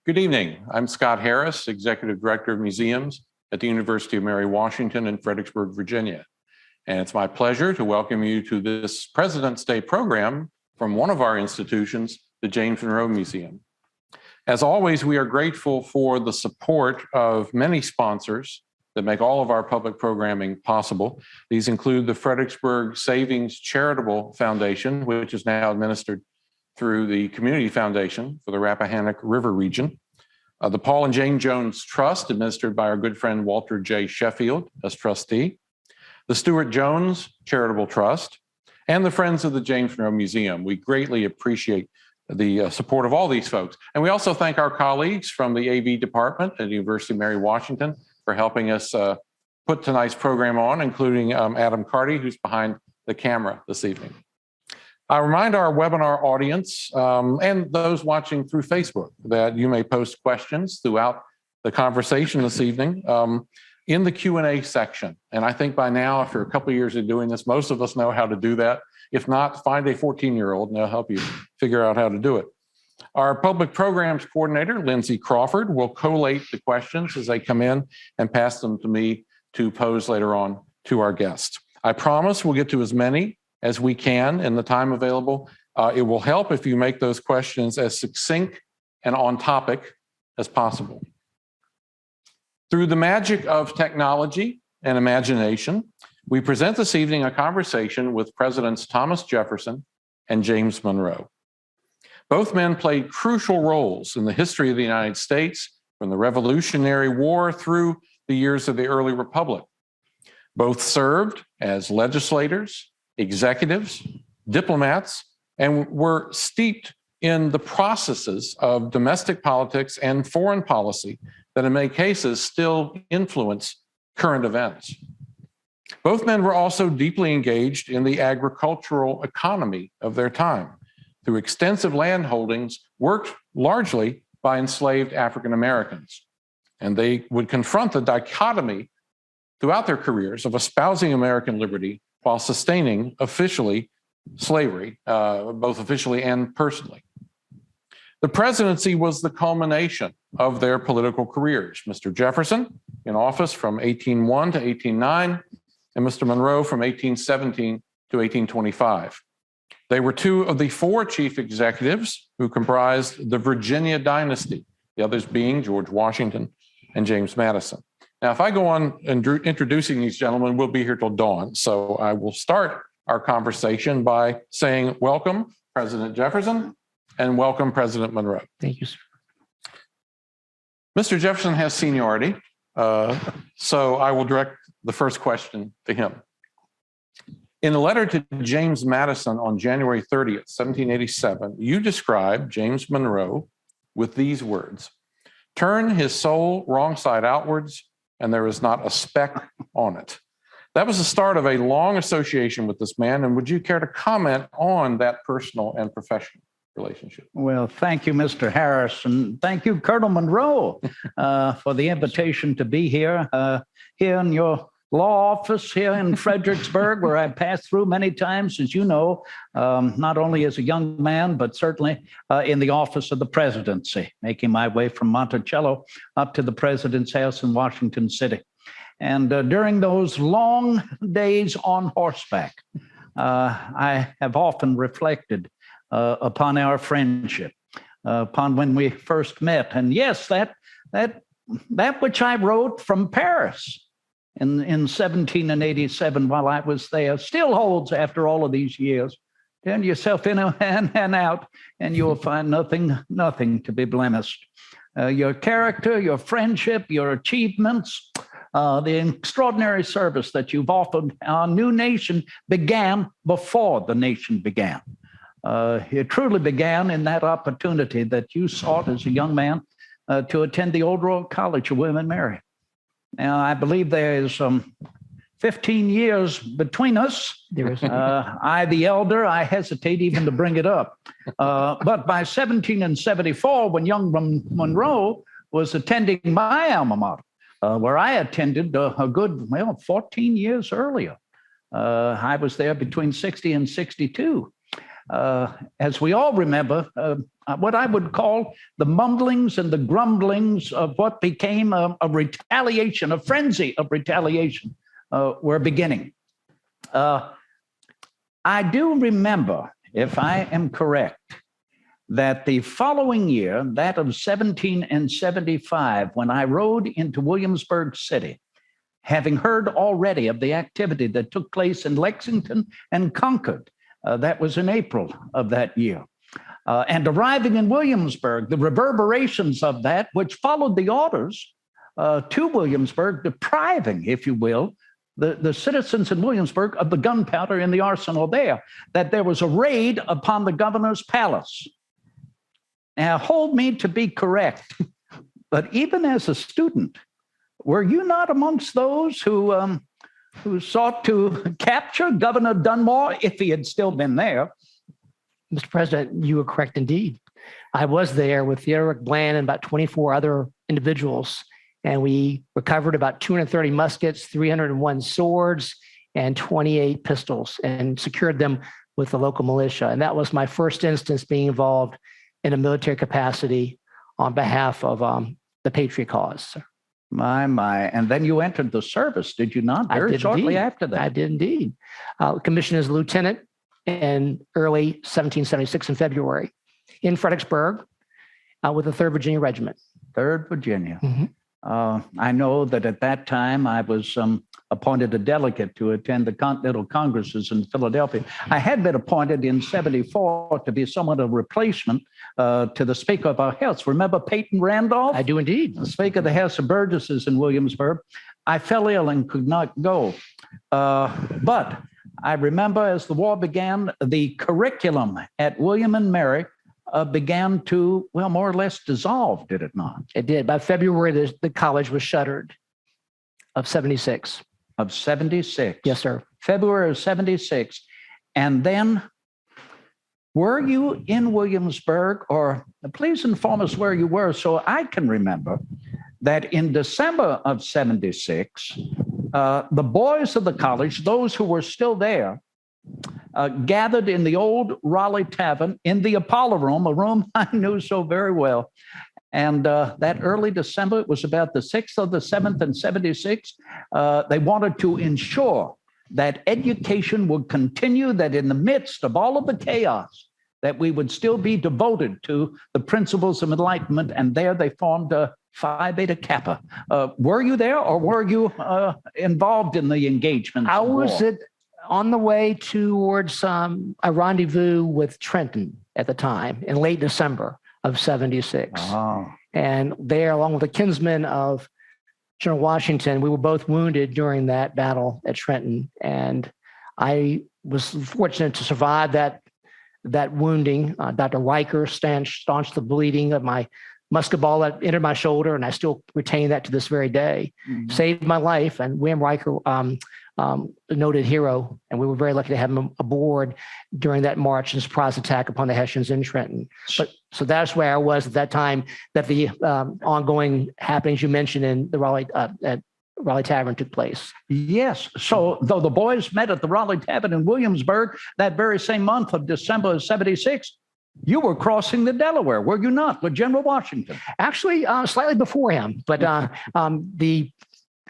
Good evening. I'm Scott Harris, Executive Director of Museums at the University of Mary Washington in Fredericksburg, Virginia. And it's my pleasure to welcome you to this President's Day program from one of our institutions, the James Monroe Museum. As always, we are grateful for the support of many sponsors that make all of our public programming possible. These include the Fredericksburg Savings Charitable Foundation, which is now administered through the Community Foundation for the Rappahannock River region, the Paul and Jane Jones Trust, administered by our good friend Walter J. Sheffield as trustee, the Stuart Jones Charitable Trust, and the Friends of the James Monroe Museum. We greatly appreciate the support of all these folks. And we also thank our colleagues from the AV department at the University of Mary Washington for helping us put tonight's program on, including Adam Carty, who's behind the camera this evening. I remind our webinar audience and those watching through Facebook that you may post questions throughout the conversation this evening in the Q&A section. And I think by now, after a couple of years of doing this, most of us know how to do that. If not, find a 14-year-old and they'll help you figure out how to do it. Our public programs coordinator, Lindsay Crawford, will collate the questions as they come in and pass them to me to pose later on to our guests. I promise we'll get to as many as we can in the time available. It will help if you make those questions as succinct and on topic as possible. Through the magic of technology and imagination, we present this evening a conversation with Presidents Thomas Jefferson and James Monroe. Both men played crucial roles in the history of the United States, from the Revolutionary War through the years of the early Republic. Both served as legislators, executives, diplomats, and were steeped in the processes of domestic politics and foreign policy that in many cases still influence current events. Both men were also deeply engaged in the agricultural economy of their time through extensive land holdings worked largely by enslaved African Americans. And they would confront the dichotomy throughout their careers of espousing American liberty while sustaining officially slavery, both officially and personally. The presidency was the culmination of their political careers. Mr. Jefferson in office from 1801 to 1809, and Mr. Monroe from 1817 to 1825. They were two of the four chief executives who comprised the Virginia dynasty, the others being George Washington and James Madison. Now, if I go on introducing these gentlemen, we'll be here till dawn. So I will start our conversation by saying, welcome, President Jefferson, and welcome, President Monroe. Thank you, sir. Mr. Jefferson has seniority, so I will direct the first question to him. In a letter to James Madison on January 30th, 1787, you describe James Monroe with these words: "Turn his soul wrong side outwards, and there is not a speck on it." That was the start of a long association with this man. And would you care to comment on that personal and professional relationship? Well, thank you, Mr. Harris, and thank you, Colonel Monroe, for the invitation to be here, here in your law office here in Fredericksburg, where I passed through many times, as you know, not only as a young man, but certainly in the office of the presidency, making my way from Monticello up to the president's house in Washington City. And during those long days on horseback, I have often reflected upon our friendship, upon when we first met. And yes, that which I wrote from Paris in 1787 while I was there still holds after all of these years. Turn yourself in and out, and you will find nothing to be blemished. Your character, your friendship, your achievements, the extraordinary service that you've offered our new nation began before the nation began. It truly began in that opportunity that you sought as a young man to attend the Old Royal College of William and Mary. Now, I believe there is 15 years between us. I, the elder, I hesitate even to bring it up. But by 1774, when young Monroe was attending my alma mater, where I attended a good, 14 years earlier. I was there between 60 and 62. as we all remember, what I would call the mumblings and the grumblings of what became a retaliation, a frenzy of retaliation, were beginning. I do remember, if I am correct, that the following year, that of 1775, when I rode into Williamsburg City, having heard already of the activity that took place in Lexington and Concord, that was in April of that year. And arriving in Williamsburg, the reverberations of that, which followed the orders to Williamsburg, depriving, if you will, the citizens in Williamsburg of the gunpowder in the arsenal there, that there was a raid upon the governor's palace. Now, hold me to be correct, but even as a student, were you not amongst those who sought to capture Governor Dunmore if he had still been there? Mr. President, you were correct indeed. I was there with Theodoric Bland and about 24 other individuals, and we recovered about 230 muskets, 301 swords, and 28 pistols, and secured them with the local militia. And that was my first instance being involved in a military capacity on behalf of the Patriot cause. My. And then you entered the service, did you not? Very shortly after that. I did indeed. Commissioned as a lieutenant in early 1776 in February in Fredericksburg with the 3rd Virginia Regiment. 3rd Virginia. Mm-hmm. I know that at that time I was appointed a delegate to attend the Continental Congresses in Philadelphia. I had been appointed in 74 to be somewhat a replacement to the Speaker of our House. Remember Peyton Randolph? I do indeed. The Speaker of the House of Burgesses in Williamsburg. I fell ill and could not go. But I remember as the war began, the curriculum at William and Mary began to, well, more or less dissolve, did it not? It did. By February, the college was shuttered of 76. Of 76? Yes, sir. February of 76. And then, were you in Williamsburg, or please inform us where you were so I can remember that in December of 76, the boys of the college, those who were still there, gathered in the old Raleigh Tavern in the Apollo Room, a room I knew so very well. And that early December, it was about the 6th or the 7th in 76, they wanted to ensure that education would continue, that in the midst of all of the chaos, that we would still be devoted to the principles of enlightenment. And there they formed Phi Beta Kappa. Were you there, or were you involved in the engagement? I was on the way towards a rendezvous with Trenton at the time in late December of 76. Oh. And there, along with a kinsman of General Washington, we were both wounded during that battle at Trenton. And I was fortunate to survive that wounding. Dr. Riker staunched the bleeding of my musket ball that entered my shoulder, and I still retain that to this very day. Mm-hmm. Saved my life, and William Riker, a noted hero, and we were very lucky to have him aboard during that march and surprise attack upon the Hessians in Trenton. So that's where I was at that time, that the ongoing happenings you mentioned in the Raleigh Tavern took place. Yes. So though the boys met at the Raleigh Tavern in Williamsburg that very same month of December of 76, you were crossing the Delaware, were you not, with General Washington? Actually, slightly before him, but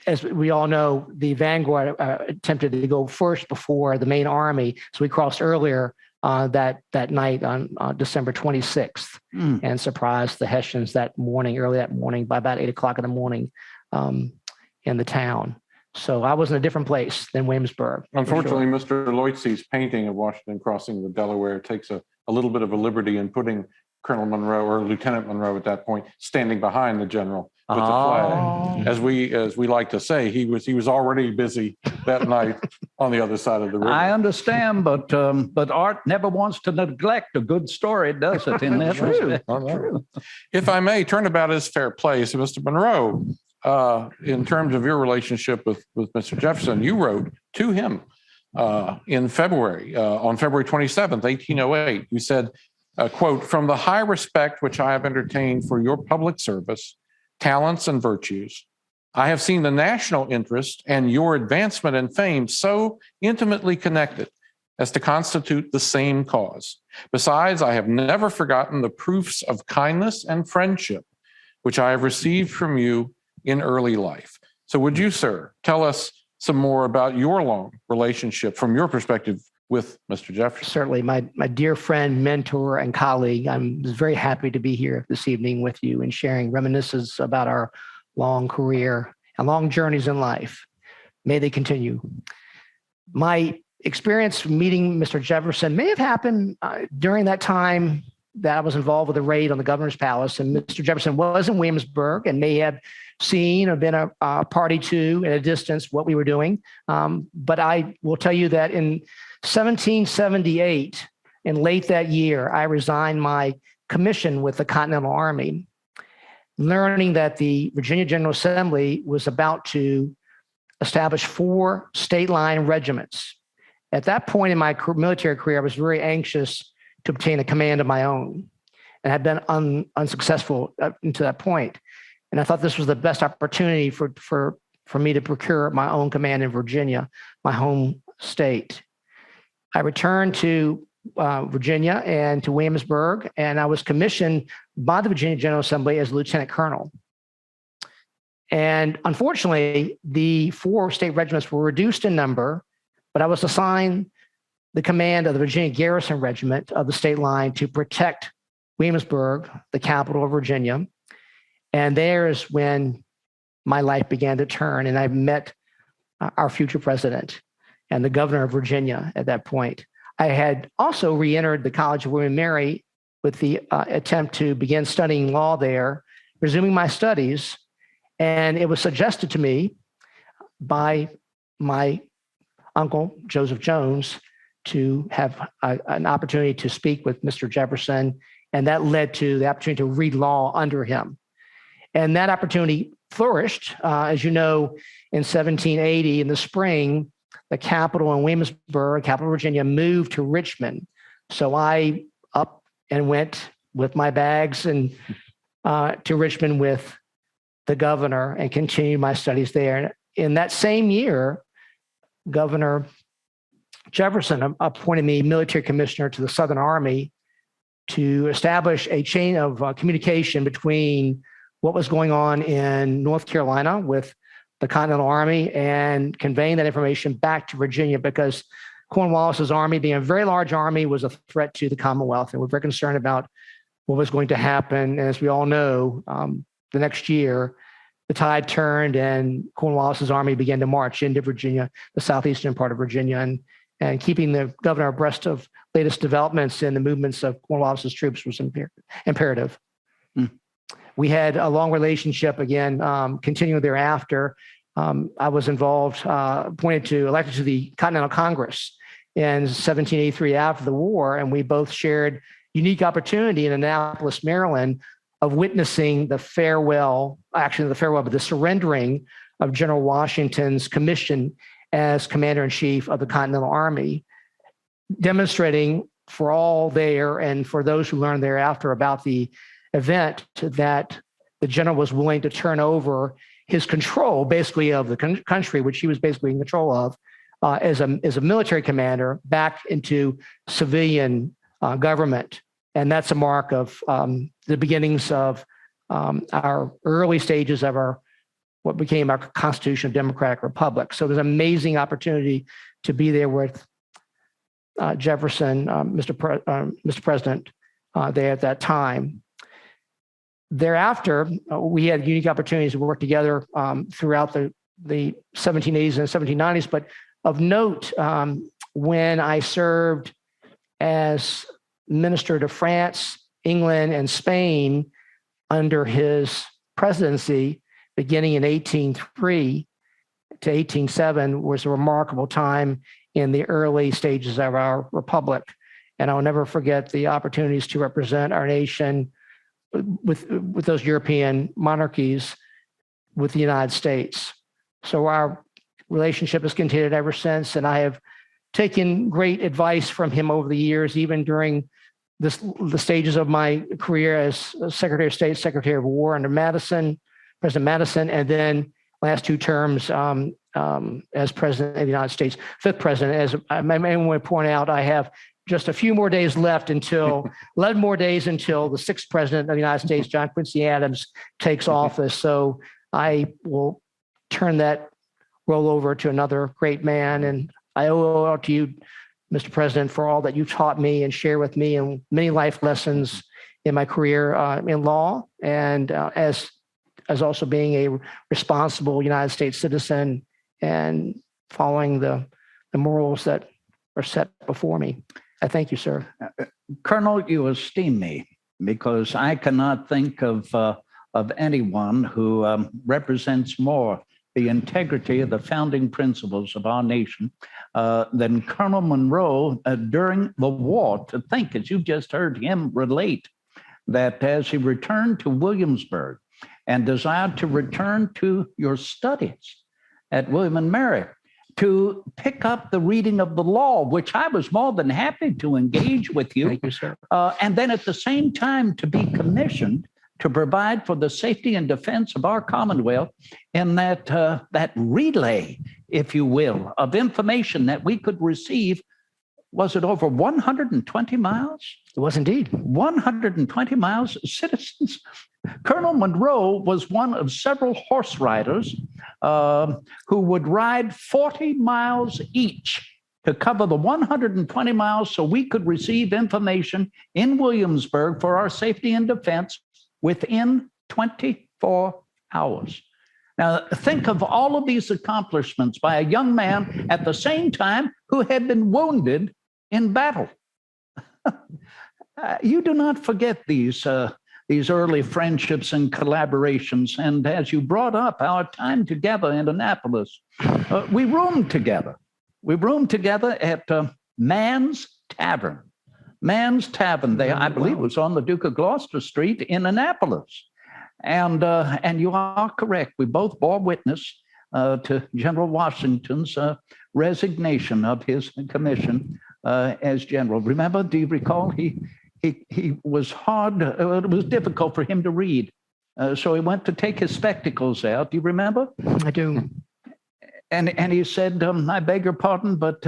as we all know, the vanguard attempted to go first before the main army, so we crossed earlier that night on December 26th and surprised the Hessians early that morning by about 8 o'clock in the morning in the town. So I was in a different place than Williamsburg. Unfortunately, Mr. Loitzy's painting of Washington crossing the Delaware takes a little bit of a liberty in putting Colonel Monroe, or Lieutenant Monroe at that point, standing behind the general with the flag. As we like to say, he was already busy that night on the other side of the river. I understand, but art never wants to neglect a good story, does it? In that respect. True. If I may, turnabout is fair play. So, Mr. Monroe, in terms of your relationship with Mr. Jefferson, you wrote to him in February, on February 27th, 1808. You said, quote, "From the high respect which I have entertained for your public service, talents, and virtues, I have seen the national interest and your advancement and fame so intimately connected as to constitute the same cause. Besides, I have never forgotten the proofs of kindness and friendship which I have received from you in early life. So would you, sir, tell us some more about your long relationship from your perspective with Mr. Jefferson? Certainly, my dear friend, mentor, and colleague, I'm very happy to be here this evening with you and sharing reminiscences about our long career and long journeys in life. May they continue. My experience meeting Mr. Jefferson may have happened during that time that I was involved with a raid on the governor's palace, and Mr. Jefferson was in Williamsburg and may have seen or been a party to at a distance what we were doing. But I will tell you that in 1778, in late that year, I resigned my commission with the Continental Army, learning that the Virginia General Assembly was about to establish 4 state line regiments. At that point in my military career, I was very anxious to obtain a command of my own and had been unsuccessful up until that point. And I thought this was the best opportunity for me to procure my own command in Virginia, my home state. I returned to Virginia and to Williamsburg, and I was commissioned by the Virginia General Assembly as a lieutenant colonel. And unfortunately, the 4 state regiments were reduced in number, but I was assigned the command of the Virginia Garrison Regiment of the state line to protect Williamsburg, the capital of Virginia. And there's when my life began to turn, and I met our future president and the governor of Virginia at that point. I had also re-entered the College of William and Mary with the attempt to begin studying law there, resuming my studies. And it was suggested to me by my uncle, Joseph Jones, to have an opportunity to speak with Mr. Jefferson. And that led to the opportunity to read law under him. And that opportunity flourished. As you know, in 1780, in the spring, the capital in Williamsburg, capital of Virginia, moved to Richmond. So I up and went with my bags and to Richmond with the governor and continued my studies there. In that same year, Governor Jefferson appointed me military commissioner to the Southern Army to establish a chain of communication between what was going on in North Carolina with the Continental Army and conveying that information back to Virginia, because Cornwallis's army, being a very large army, was a threat to the Commonwealth. And we're very concerned about what was going to happen. And as we all know, the next year, the tide turned and Cornwallis's army began to march into Virginia, the southeastern part of Virginia, and keeping the governor abreast of latest developments in the movements of Cornwallis's troops was imperative. We had a long relationship again, continuing thereafter. I was elected to the Continental Congress in 1783 after the war, and we both shared unique opportunity in Annapolis, Maryland, of witnessing the surrendering of General Washington's commission as Commander-in-Chief of the Continental Army, demonstrating for all there and for those who learned thereafter about the event that the general was willing to turn over his control, basically, of the country, which he was basically in control of, as a military commander, back into civilian government. And that's a mark of the beginnings of our early stages of what became our Constitution of Democratic Republic. So there's an amazing opportunity to be there with Jefferson, Mr. President, there at that time. Thereafter, we had unique opportunities to work together throughout the 1780s and 1790s. But of note, when I served as minister to France, England, and Spain under his presidency, beginning in 1803 to 1807, was a remarkable time in the early stages of our republic. And I'll never forget the opportunities to represent our nation with those European monarchies with the United States. So our relationship has continued ever since, and I have taken great advice from him over the years, even during the stages of my career as Secretary of State, Secretary of War under President Madison, and then last two terms as president of the United States, fifth president. As I may want to point out, I have just a few more days left 11 more days until the sixth president of the United States, John Quincy Adams, takes office. So I will turn that roll over to another great man. And I owe it to you, Mr. President, for all that you taught me and shared with me and many life lessons in my career in law and as also being a responsible United States citizen and following the morals that are set before me. I thank you, sir. Colonel, you esteem me because I cannot think of anyone who represents more the integrity of the founding principles of our nation than Colonel Monroe during the war. To think, as you've just heard him relate, that as he returned to Williamsburg and desired to return to your studies at William and Mary, to pick up the reading of the law, which I was more than happy to engage with you. Thank you, sir. And then at the same time to be commissioned to provide for the safety and defense of our Commonwealth in that relay, if you will, of information that we could receive. Was it over 120 miles? It was indeed. 120 miles. Citizens. Colonel Monroe was one of several horse riders who would ride 40 miles each to cover the 120 miles so we could receive information in Williamsburg for our safety and defense within 24 hours. Now, think of all of these accomplishments by a young man at the same time who had been wounded in battle. You do not forget these early friendships and collaborations. And as you brought up our time together in Annapolis, we roomed together. We roomed together at Mann's Tavern. Mann's Tavern, I believe, was on the Duke of Gloucester Street in Annapolis. And you are correct. We both bore witness to General Washington's resignation of his commission as general. Remember, do you recall? He was hard. It was difficult for him to read. So he went to take his spectacles out. Do you remember? I do. And he said, I beg your pardon, but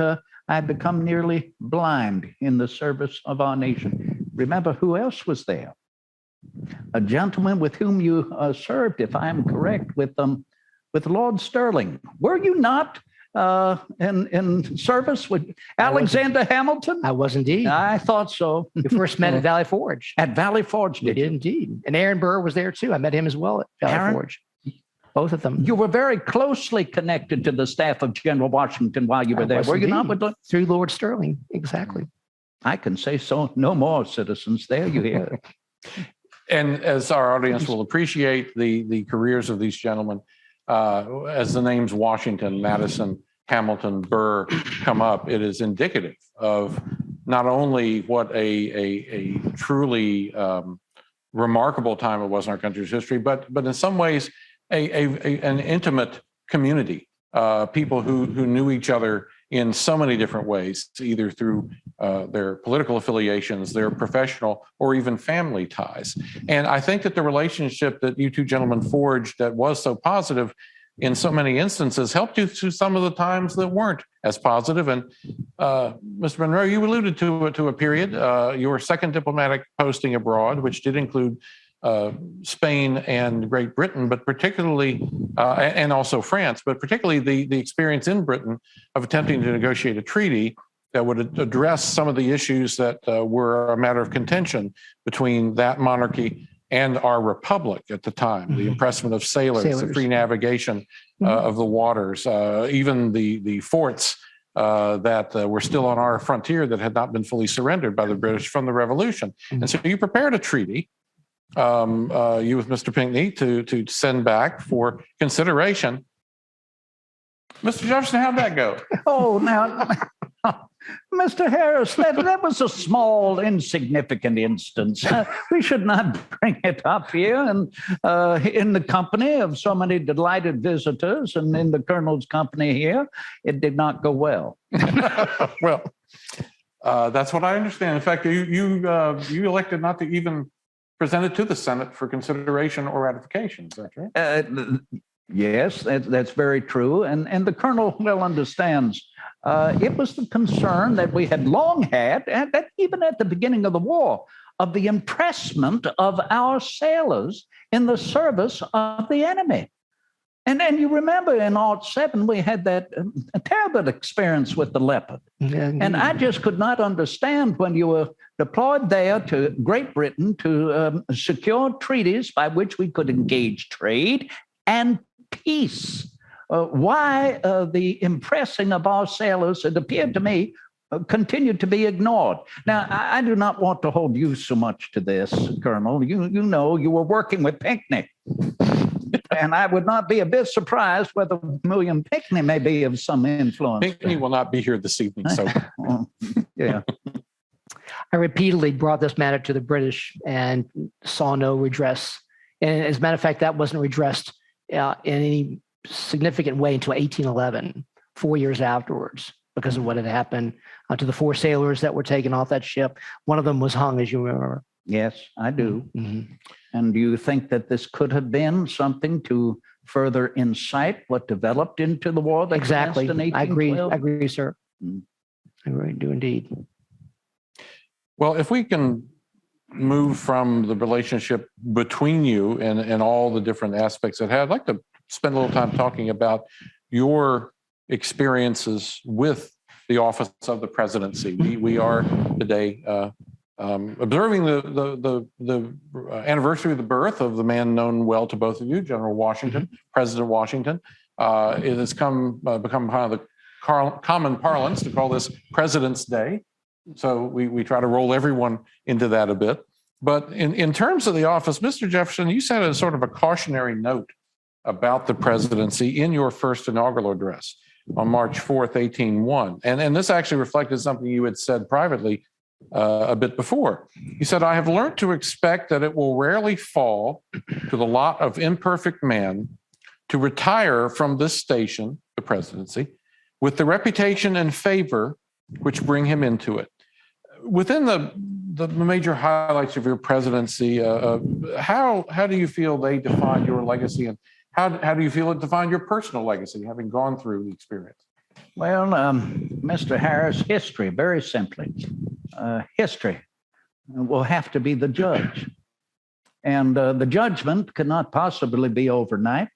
I've become nearly blind in the service of our nation. Remember who else was there? A gentleman with whom you served, if I am correct, with Lord Sterling. Were you not in service with Alexander Hamilton? I was indeed. I thought so. We first met at Valley Forge. At Valley Forge, We did indeed. And Aaron Burr was there too. I met him as well at Valley Forge. Both of them. You were very closely connected to the staff of General Washington while you were there, were you not? Through Lord Sterling, exactly. I can say so no more, citizens. There you hear. And as our audience will appreciate the careers of these gentlemen, as the names Washington, Madison, Hamilton, Burr come up, it is indicative of not only what a truly remarkable time it was in our country's history, but in some ways an intimate community, people who knew each other in so many different ways, either through their political affiliations, their professional, or even family ties. And I think that the relationship that you two gentlemen forged that was so positive in so many instances helped you through some of the times that weren't as positive. And Mr. Monroe, you alluded to a period, your second diplomatic posting abroad, which did include Spain and Great Britain, but particularly, and also France, but particularly the experience in Britain of attempting to negotiate a treaty that would address some of the issues that were a matter of contention between that monarchy and our republic at the time, the impressment of sailors, the free navigation of the waters, even the forts that were still on our frontier that had not been fully surrendered by the British from the Revolution. And so you prepared a treaty, you with Mr. Pinckney, to send back for consideration. Mr. Jefferson, how'd that go? Oh, now, Mr. Harris, that was a small, insignificant instance. We should not bring it up here and in the company of so many delighted visitors and in the Colonel's company here. It did not go well. Well, that's what I understand. In fact, you elected not to even present it to the Senate for consideration or ratification. Is that right? Yes, that's very true. And the colonel well understands. It was the concern that we had long had, and that even at the beginning of the war, of the impressment of our sailors in the service of the enemy. And then you remember in '07, we had that terrible experience with the Leopard. And I just could not understand when you were deployed there to Great Britain to secure treaties by which we could engage trade and peace. Why the impressing of our sailors, it appeared to me, continued to be ignored. Now, I do not want to hold you so much to this, Colonel. You know, you were working with Pinckney. And I would not be a bit surprised whether William Pinckney may be of some influence. Pinckney will not be here this evening, so. Yeah. I repeatedly brought this matter to the British and saw no redress. And as a matter of fact, that wasn't redressed in any significant way until 1811, 4 years afterwards, because of what had happened to the 4 sailors that were taken off that ship. One of them was hung, as you remember. Yes, I do. Mm-hmm. And do you think that this could have been something to further incite what developed into the war? That Exactly. commenced in I agree. 1812? I agree, sir. I really do indeed. Well, if we can move from the relationship between you and all the different aspects it had, I'd like to spend a little time talking about your experiences with the office of the presidency. We are today observing the anniversary of the birth of the man known well to both of you, General Washington, President Washington. It has become kind of the common parlance to call this President's Day. So we try to roll everyone into that a bit. But in terms of the office, Mr. Jefferson, you said a sort of a cautionary note about the presidency in your first inaugural address on March 4th, 1801. And this actually reflected something you had said privately a bit before. You said, "I have learned to expect that it will rarely fall to the lot of imperfect man to retire from this station, the presidency, with the reputation and favor which bring him into it." Within the major highlights of your presidency, how do you feel they define your legacy, and how do you feel it defined your personal legacy, having gone through the experience? Well, Mr. Harris, history, very simply, history will have to be the judge. And the judgment cannot possibly be overnight.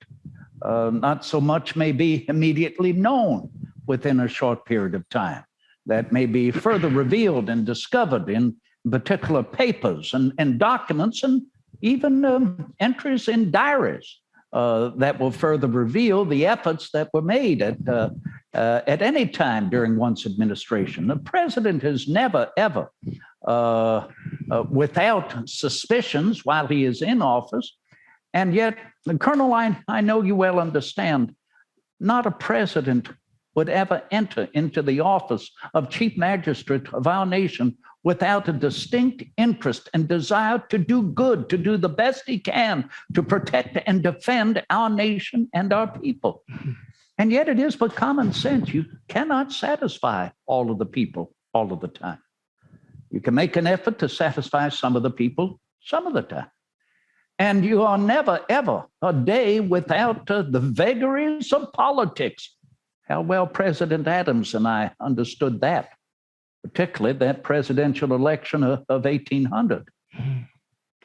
Not so much may be immediately known within a short period of time. That may be further revealed and discovered in particular papers and documents and even entries in diaries that will further reveal the efforts that were made at any time during one's administration. The president is never, ever without suspicions while he is in office. And yet, Colonel, I know you well understand, not a president would ever enter into the office of Chief Magistrate of our nation without a distinct interest and desire to do good, to do the best he can to protect and defend our nation and our people. And yet it is but common sense. You cannot satisfy all of the people all of the time. You can make an effort to satisfy some of the people some of the time. And you are never, ever a day without the vagaries of politics. How well President Adams and I understood that, particularly that presidential election of 1800.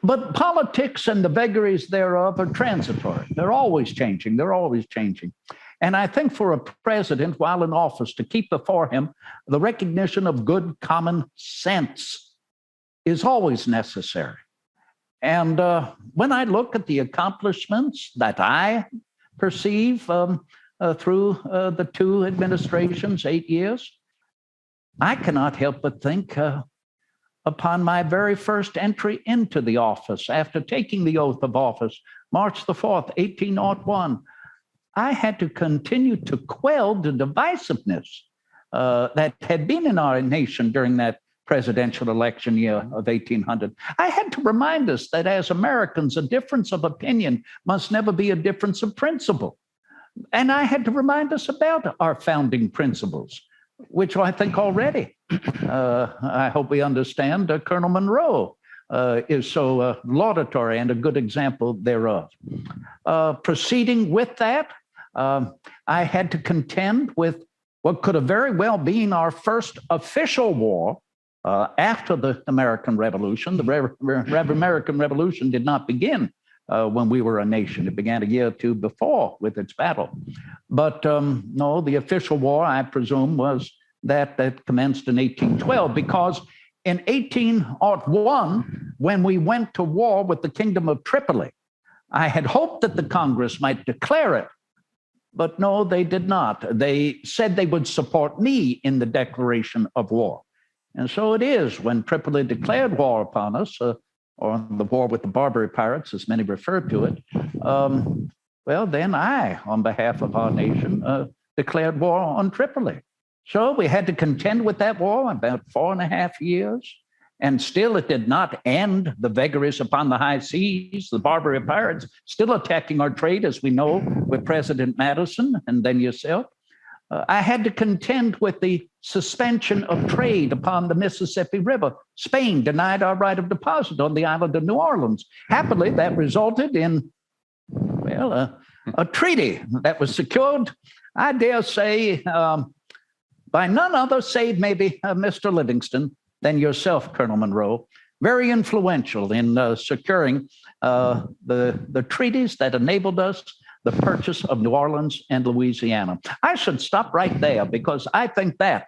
But politics and the vagaries thereof are transitory. They're always changing. They're always changing. And I think for a president while in office to keep before him the recognition of good common sense is always necessary. And when I look at the accomplishments that I perceive through the 2 administrations, 8 years, I cannot help but think upon my very first entry into the office after taking the oath of office, March the 4th, 1801. I had to continue to quell the divisiveness that had been in our nation during that presidential election year of 1800. I had to remind us that as Americans, a difference of opinion must never be a difference of principle. And I had to remind us about our founding principles, which I think already, I hope we understand, Colonel Monroe is so laudatory and a good example thereof. Proceeding with that, I had to contend with what could have very well been our first official war after the American Revolution. The American Revolution did not begin when we were a nation. It began a year or two before with its battle. But no, the official war, I presume, was that commenced in 1812, because in 1801, when we went to war with the Kingdom of Tripoli, I had hoped that the Congress might declare it, but no, they did not. They said they would support me in the declaration of war. And so it is, when Tripoli declared war upon us, or the war with the Barbary pirates, as many refer to it, well, then I, on behalf of our nation, declared war on Tripoli. So we had to contend with that war about 4.5 years, and still it did not end the vagaries upon the high seas, the Barbary pirates still attacking our trade, as we know, with President Madison and then yourself. I had to contend with the suspension of trade upon the Mississippi River. Spain denied our right of deposit on the island of New Orleans. Happily, that resulted in, well, a treaty that was secured, I dare say, by none other save maybe Mr. Livingston than yourself, Colonel Monroe, very influential in securing the treaties that enabled us the purchase of New Orleans and Louisiana. I should stop right there, because I think that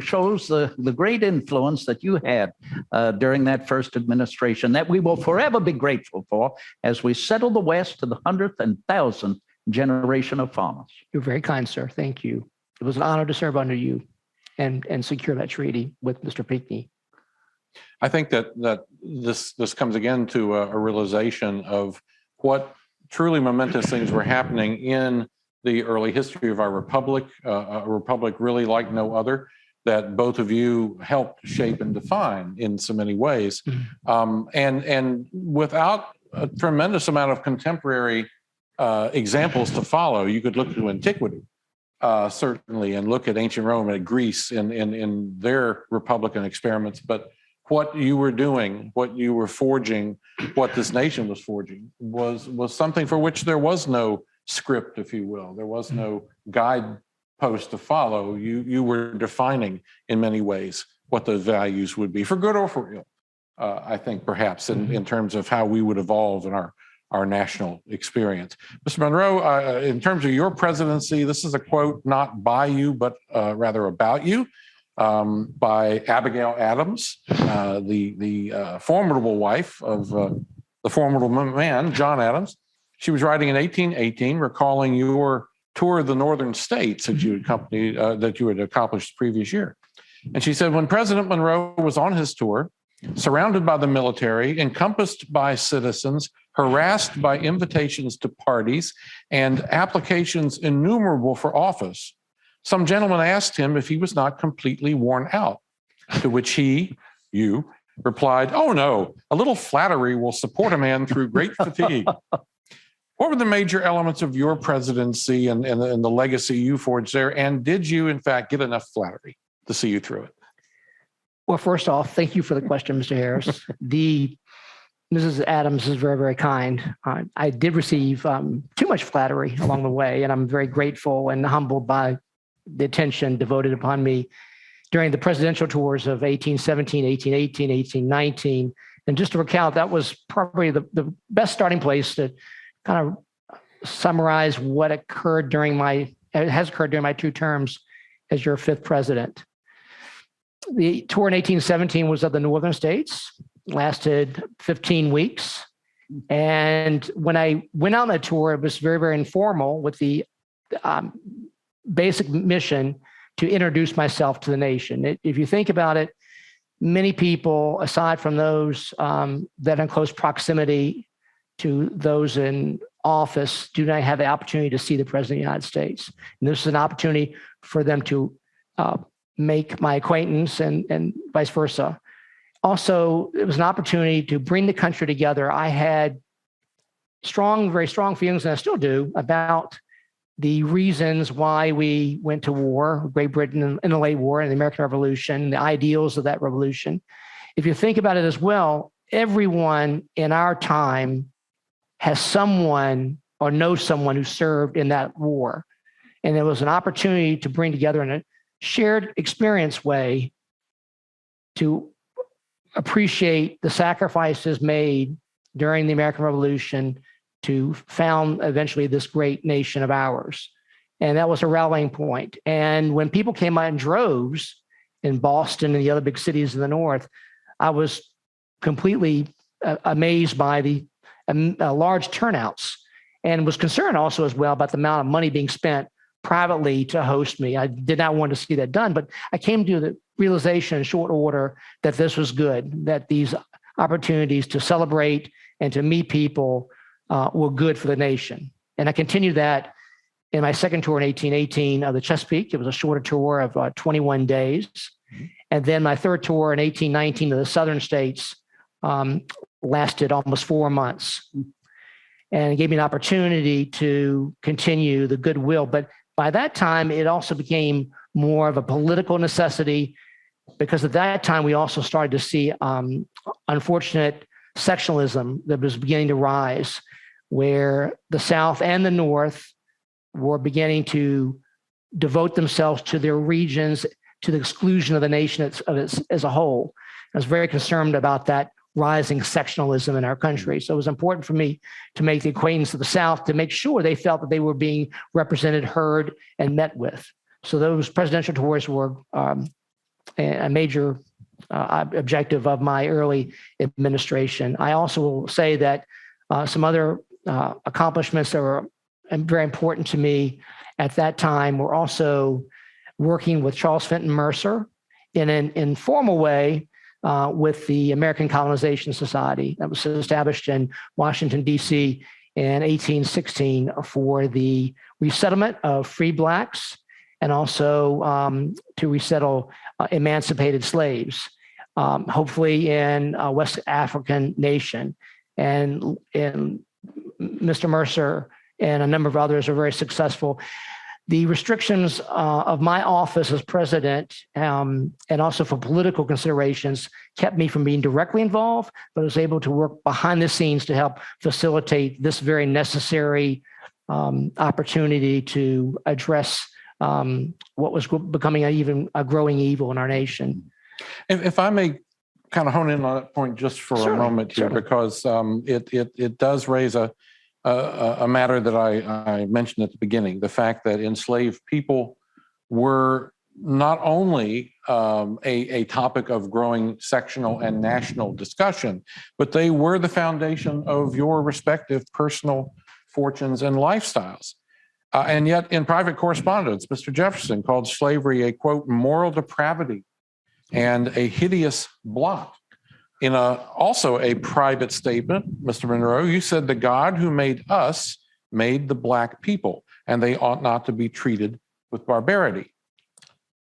shows the great influence that you had during that first administration, that we will forever be grateful for as we settle the West to the 100th and 1,000th generation of farmers. You're very kind, sir. Thank you. It was an honor to serve under you and secure that treaty with Mr. Pinckney. I think that this comes again to a realization of what truly momentous things were happening in the early history of our republic, a republic really like no other, that both of you helped shape and define in so many ways. And without a tremendous amount of contemporary examples to follow, you could look to antiquity, certainly, and look at ancient Rome and at Greece in their republican experiments. But what you were doing, what you were forging, what this nation was forging was something for which there was no script, if you will. There was no guidepost to follow. You were defining in many ways what those values would be, for good or for ill, I think, perhaps, in terms of how we would evolve in our national experience. Mr. Monroe, in terms of your presidency, this is a quote not by you, but rather about you, by Abigail Adams, the formidable wife of the formidable man, John Adams. She was writing in 1818, recalling your tour of the northern states that you had accomplished the previous year. And she said, when President Monroe was on his tour, surrounded by the military, encompassed by citizens, harassed by invitations to parties, and applications innumerable for office, some gentleman asked him if he was not completely worn out, to which you, replied, "Oh no, a little flattery will support a man through great fatigue." What were the major elements of your presidency and the legacy you forged there? And did you, in fact, get enough flattery to see you through it? Well, first off, thank you for the question, Mr. Harris. Mrs. Adams is very, very kind. I did receive too much flattery along the way, and I'm very grateful and humbled by the attention devoted upon me during the presidential tours of 1817, 1818, 1819. And just to recount, that was probably the best starting place to kind of summarize what has occurred during my 2 terms as your 5th president. The tour in 1817 was of the northern states, lasted 15 weeks. And when I went on that tour, it was very, very informal, with the basic mission to introduce myself to the nation. If you think about it, many people, aside from those that are in close proximity to those in office, do not have the opportunity to see the President of the United States. And this is an opportunity for them to make my acquaintance and vice versa. Also, it was an opportunity to bring the country together. I had very strong feelings, and I still do, about the reasons why we went to war, Great Britain in the late war and the American Revolution, the ideals of that revolution. If you think about it as well, everyone in our time has someone or knows someone who served in that war. And there was an opportunity to bring together in a shared experience way to appreciate the sacrifices made during the American Revolution to found eventually this great nation of ours. And that was a rallying point. And when people came out in droves in Boston and the other big cities in the North, I was completely amazed by the large turnouts, and was concerned also as well about the amount of money being spent privately to host me. I did not want to see that done, but I came to the realization in short order that this was good, that these opportunities to celebrate and to meet people were good for the nation. And I continued that in my second tour in 1818 of the Chesapeake. It was a shorter tour of 21 days. And then my third tour in 1819 of the southern states lasted almost 4 months. And it gave me an opportunity to continue the goodwill. But by that time, it also became more of a political necessity, because at that time, we also started to see unfortunate sectionalism that was beginning to rise, where the South and the North were beginning to devote themselves to their regions to the exclusion of the nation as a whole. I was very concerned about that rising sectionalism in our country. So it was important for me to make the acquaintance of the South, to make sure they felt that they were being represented, heard, and met with. So those presidential tours were a major objective of my early administration. I also will say that some other accomplishments that were very important to me at that time were also working with Charles Fenton Mercer in an informal way with the American Colonization Society that was established in Washington, D.C. in 1816 for the resettlement of free Blacks and also to resettle emancipated slaves, hopefully in a West African nation. And Mr. Mercer and a number of others are very successful. The restrictions of my office as president and also for political considerations kept me from being directly involved, but I was able to work behind the scenes to help facilitate this very necessary opportunity to address what was becoming a growing evil in our nation. If I may kind of hone in on that point just for a moment here, because it does raise a matter that I mentioned at the beginning, the fact that enslaved people were not only a topic of growing sectional and national discussion, but they were the foundation of your respective personal fortunes and lifestyles. And yet in private correspondence, Mr. Jefferson called slavery a, quote, moral depravity and a hideous blot. In also a private statement, Mr. Monroe, you said the God who made us made the Black people, and they ought not to be treated with barbarity.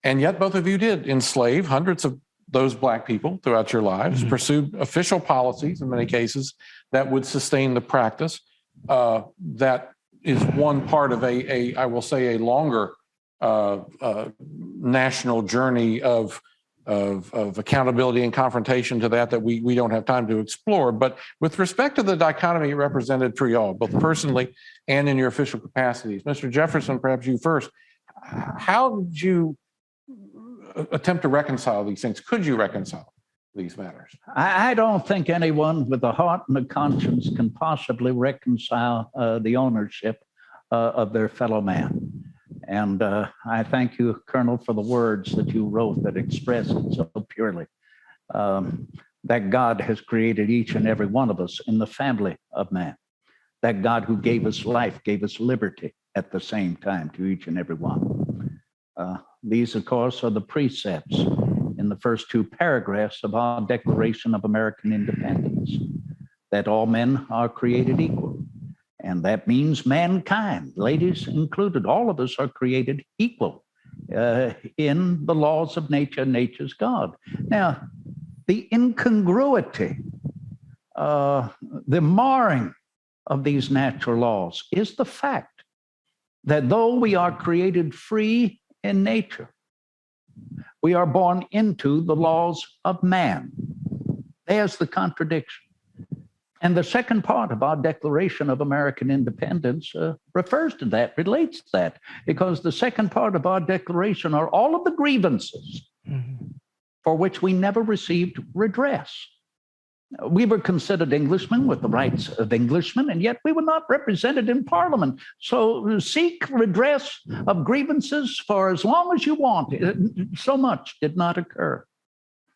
And yet both of you did enslave hundreds of those Black people throughout your lives, pursued official policies in many cases that would sustain the practice. That is one part of I will say, a longer national journey of accountability and confrontation to that we don't have time to explore. But with respect to the dichotomy represented for y'all, both personally and in your official capacities, Mr. Jefferson, perhaps you first, how did you attempt to reconcile these things? Could you reconcile these matters? I don't think anyone with a heart and a conscience can possibly reconcile the ownership of their fellow man. And I thank you, Colonel, for the words that you wrote that express it so purely. That God has created each and every one of us in the family of man. That God who gave us life, gave us liberty at the same time to each and every one. These, of course, are the precepts in the first two paragraphs of our Declaration of American Independence, that all men are created equal. And that means mankind, ladies included, all of us are created equal in the laws of nature, nature's God. Now, the incongruity, the marring of these natural laws is the fact that though we are created free in nature, we are born into the laws of man. There's the contradiction. And the second part of our Declaration of American Independence refers to that, relates to that, because the second part of our declaration are all of the grievances for which we never received redress. We were considered Englishmen with the rights of Englishmen, and yet we were not represented in Parliament. So seek redress of grievances for as long as you want. So much did not occur.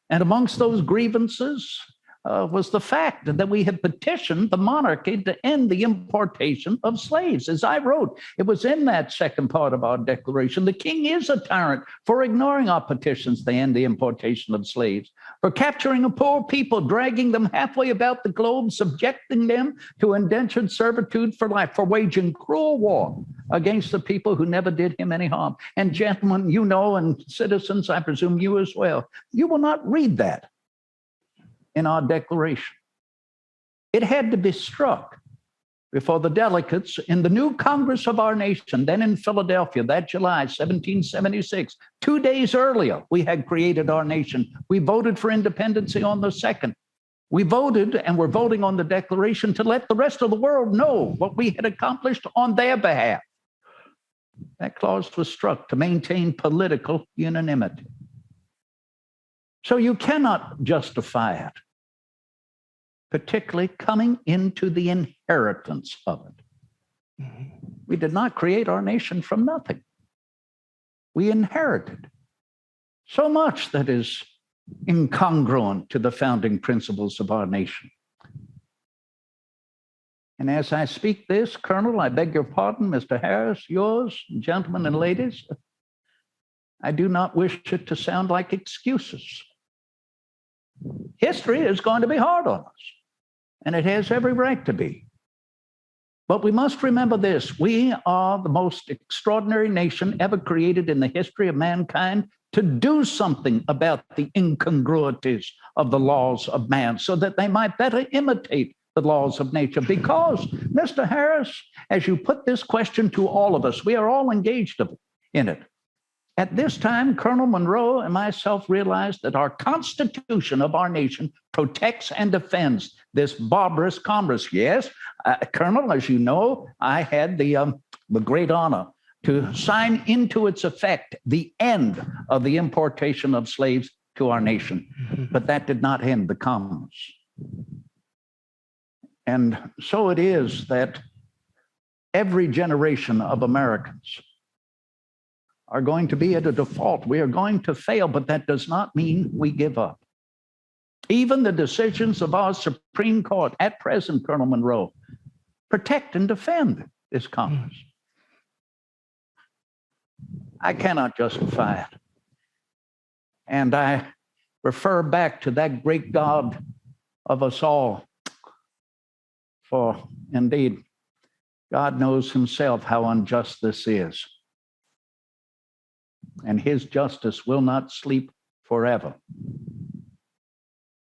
And amongst those grievances was the fact that we had petitioned the monarchy to end the importation of slaves. As I wrote, it was in that second part of our declaration. The king is a tyrant for ignoring our petitions to end the importation of slaves, for capturing a poor people, dragging them halfway about the globe, subjecting them to indentured servitude for life, for waging cruel war against the people who never did him any harm. And gentlemen, you know, and citizens, I presume you as well, you will not read that in our declaration. It had to be struck before the delegates in the new Congress of our nation, then in Philadelphia, that July 1776. 2 days earlier, we had created our nation. We voted for independency on the 2nd. We voted and were voting on the Declaration to let the rest of the world know what we had accomplished on their behalf. That clause was struck to maintain political unanimity. So you cannot justify it, particularly coming into the inheritance of it. We did not create our nation from nothing. We inherited so much that is incongruent to the founding principles of our nation. And as I speak this, Colonel, I beg your pardon, Mr. Harris, yours, gentlemen and ladies, I do not wish it to sound like excuses. History is going to be hard on us, and it has every right to be. But we must remember this: we are the most extraordinary nation ever created in the history of mankind to do something about the incongruities of the laws of man so that they might better imitate the laws of nature. Because, Mr. Harris, as you put this question to all of us, we are all engaged in it. At this time, Colonel Monroe and myself realized that our Constitution of our nation protects and defends this barbarous commerce. Yes, Colonel, as you know, I had the great honor to sign into its effect the end of the importation of slaves to our nation. But that did not end the commerce. And so it is that every generation of Americans are going to be at a default. We are going to fail, but that does not mean we give up. Even the decisions of our Supreme Court at present, Colonel Monroe, protect and defend this commerce. I cannot justify it. And I refer back to that great God of us all. For indeed, God knows himself how unjust this is. And his justice will not sleep forever.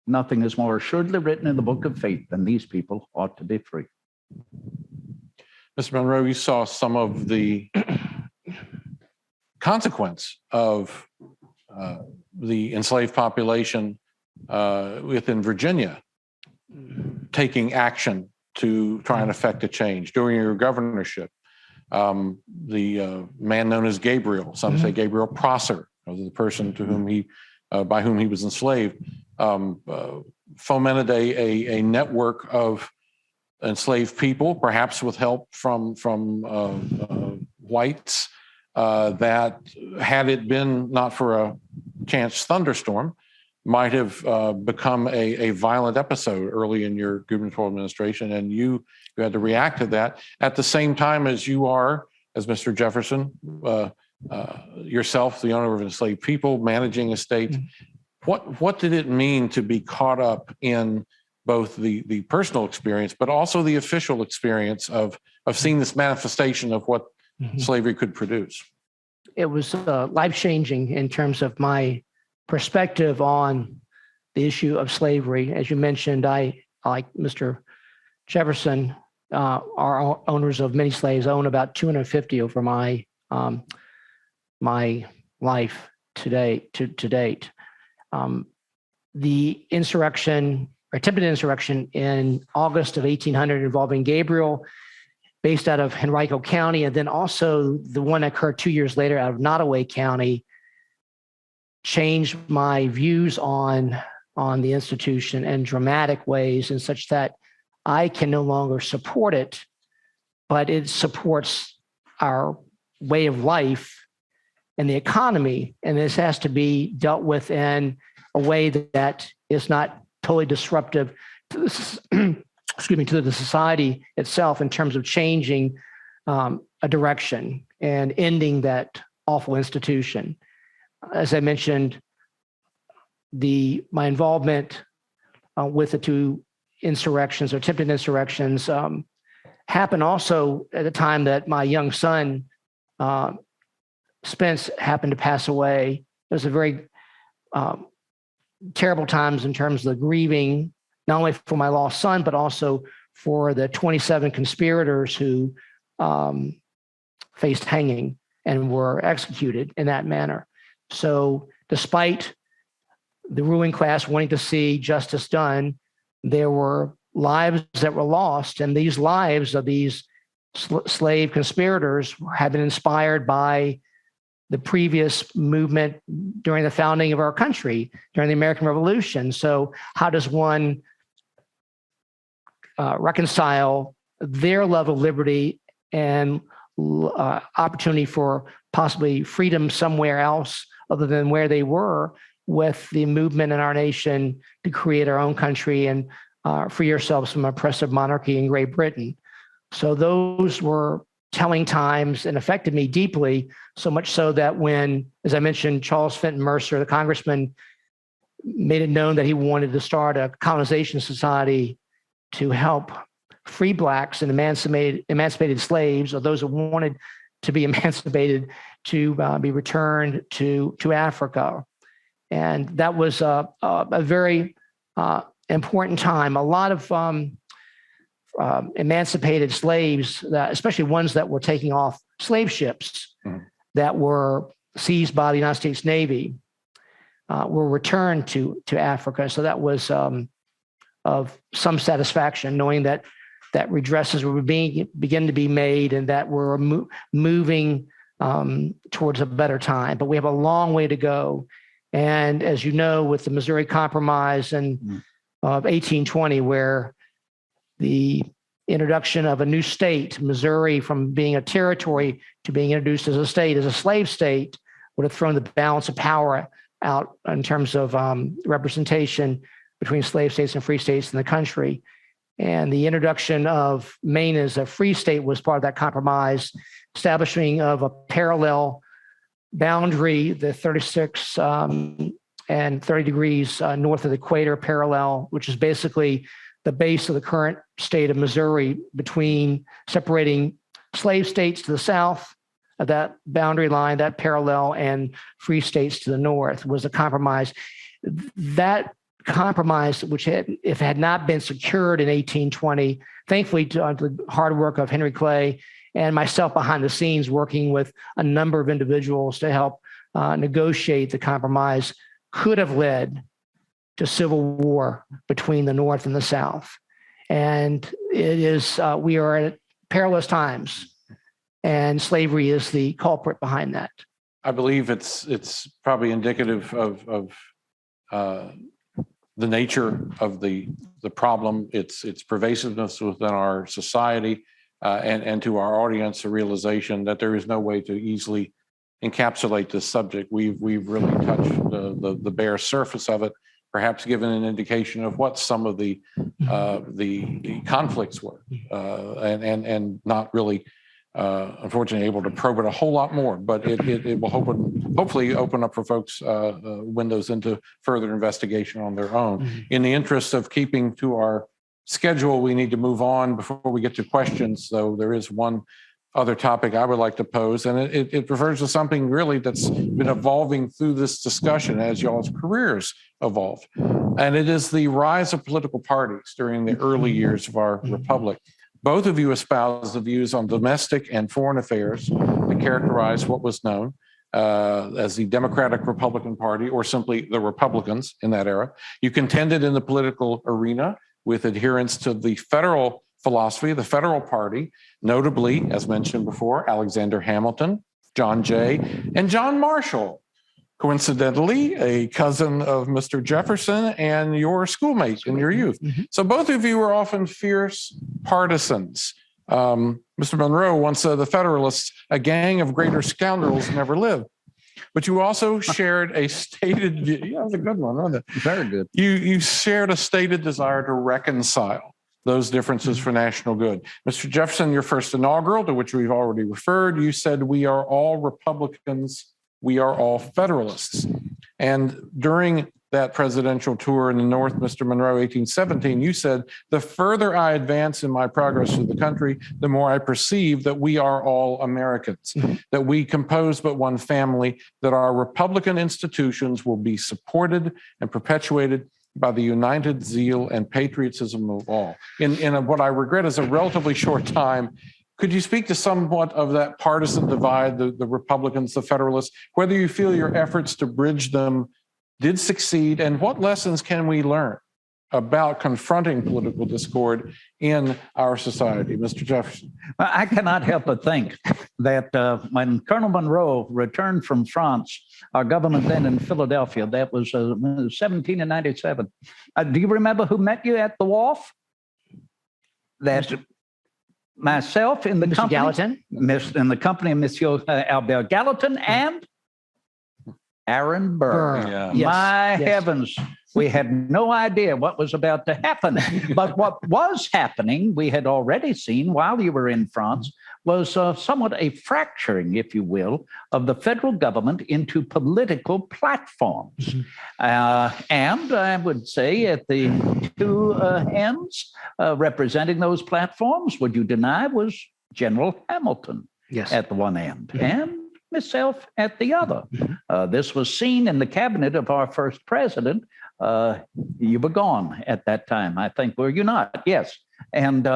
Nothing is more assuredly written in the book of fate than these people ought to be free. Mr. Monroe, you saw some of the consequence of the enslaved population within Virginia taking action to try and effect a change during your governorship. The man known as Gabriel, some say Gabriel Prosser, the person to whom by whom he was enslaved, fomented a network of enslaved people, perhaps with help from whites, that had it been not for a chance thunderstorm, might have become a violent episode early in your gubernatorial administration, and you had to react to that at the same time as you are, as Mr. Jefferson, yourself, the owner of enslaved people, managing estate. What did it mean to be caught up in both the personal experience, but also the official experience of seeing this manifestation of what slavery could produce? It was life-changing in terms of my perspective on the issue of slavery. As you mentioned, I, like Mr. Jefferson, are owners of many slaves. I own about 250 over my my life to date. The insurrection attempted insurrection in August of 1800 involving Gabriel, based out of Henrico County, and then also the one that occurred 2 years later out of Nottoway County, changed my views on the institution in dramatic ways, in such that I can no longer support it, but it supports our way of life and the economy. And this has to be dealt with in a way that is not totally disruptive to the society itself, in terms of changing a direction and ending that awful institution. As I mentioned, my involvement with the two insurrections or attempted insurrections happened also at the time that my young son, Spence, happened to pass away. It was a very terrible times in terms of the grieving, not only for my lost son, but also for the 27 conspirators who faced hanging and were executed in that manner. So despite the ruling class wanting to see justice done, there were lives that were lost, and these lives of these slave conspirators had been inspired by the previous movement during the founding of our country, during the American Revolution. So how does one reconcile their love of liberty and opportunity for possibly freedom somewhere else other than where they were, with the movement in our nation to create our own country and free ourselves from oppressive monarchy in Great Britain? So those were telling times and affected me deeply, so much so that when, as I mentioned, Charles Fenton Mercer, the congressman, made it known that he wanted to start a colonization society to help free blacks and emancipated slaves, or those who wanted to be emancipated, to be returned to Africa. And that was a very important time. A lot of emancipated slaves, especially ones that were taking off slave ships that were seized by the United States Navy, were returned to Africa. So that was of some satisfaction, knowing that redresses were begin to be made, and that we're moving towards a better time. But we have a long way to go. And as you know, with the Missouri Compromise of 1820, where the introduction of a new state, Missouri, from being a territory to being introduced as a state, as a slave state, would have thrown the balance of power out in terms of representation between slave states and free states in the country. And the introduction of Maine as a free state was part of that compromise, establishing of a parallel boundary, the 36 and 30 degrees north of the equator parallel, which is basically the base of the current state of Missouri, between separating slave states to the south of that boundary line, that parallel, and free states to the north, was a compromise. That compromise, which if it had not been secured in 1820, thankfully to the hard work of Henry Clay and myself behind the scenes, working with a number of individuals to help negotiate the compromise, could have led to civil war between the North and the South. And it is, we are at perilous times, and slavery is the culprit behind that. I believe it's probably indicative of the nature of the problem, its pervasiveness within our society, and to our audience, a realization that there is no way to easily encapsulate this subject. We've really touched the bare surface of it, perhaps given an indication of what some of the conflicts were, and not really, unfortunately, able to probe it a whole lot more. But it will hopefully open up for folks windows into further investigation on their own. Mm-hmm. In the interest of keeping to our schedule, we need to move on before we get to questions. So there is one other topic I would like to pose, and it refers to something really that's been evolving through this discussion as y'all's careers evolve. And it is the rise of political parties during the early years of our republic. Both of you espouse the views on domestic and foreign affairs that characterize what was known as the Democratic Republican Party, or simply the Republicans in that era. You contended in the political arena with adherence to the federal philosophy, the federal party, notably, as mentioned before, Alexander Hamilton, John Jay, and John Marshall, coincidentally, a cousin of Mr. Jefferson and your schoolmate in your youth. So both of you were often fierce partisans. Mr. Monroe once said, the Federalists, a gang of greater scoundrels never lived. But you also shared a stated, yeah, that was a good one, wasn't it? Very good. You shared a stated desire to reconcile those differences for national good. Mr. Jefferson, your first inaugural, to which we've already referred, you said, we are all Republicans, we are all Federalists. And during that presidential tour in the North, Mr. Monroe, 1817, you said, the further I advance in my progress through the country, the more I perceive that we are all Americans, that we compose but one family, that our Republican institutions will be supported and perpetuated by the united zeal and patriotism of all. In what I regret is a relatively short time, could you speak to somewhat of that partisan divide, the Republicans, the Federalists, whether you feel your efforts to bridge them did succeed, and what lessons can we learn about confronting political discord in our society? Mr. Jefferson. Well, I cannot help but think that when Colonel Monroe returned from France, our government then in Philadelphia, that was 1797. Do you remember who met you at the wharf? That myself in the Mr. company, Gallatin? in the company of Monsieur Albert Gallatin and Aaron Burr. Yeah. Yes, My yes. heavens, we had no idea what was about to happen. But what was happening, we had already seen while you were in France, was somewhat a fracturing, if you will, of the federal government into political platforms. And I would say at the two ends representing those platforms, would you deny, was General Hamilton Yes. at the one end and myself at the other. This was seen in the cabinet of our first president. You were gone at that time, I think, were you not? Yes. And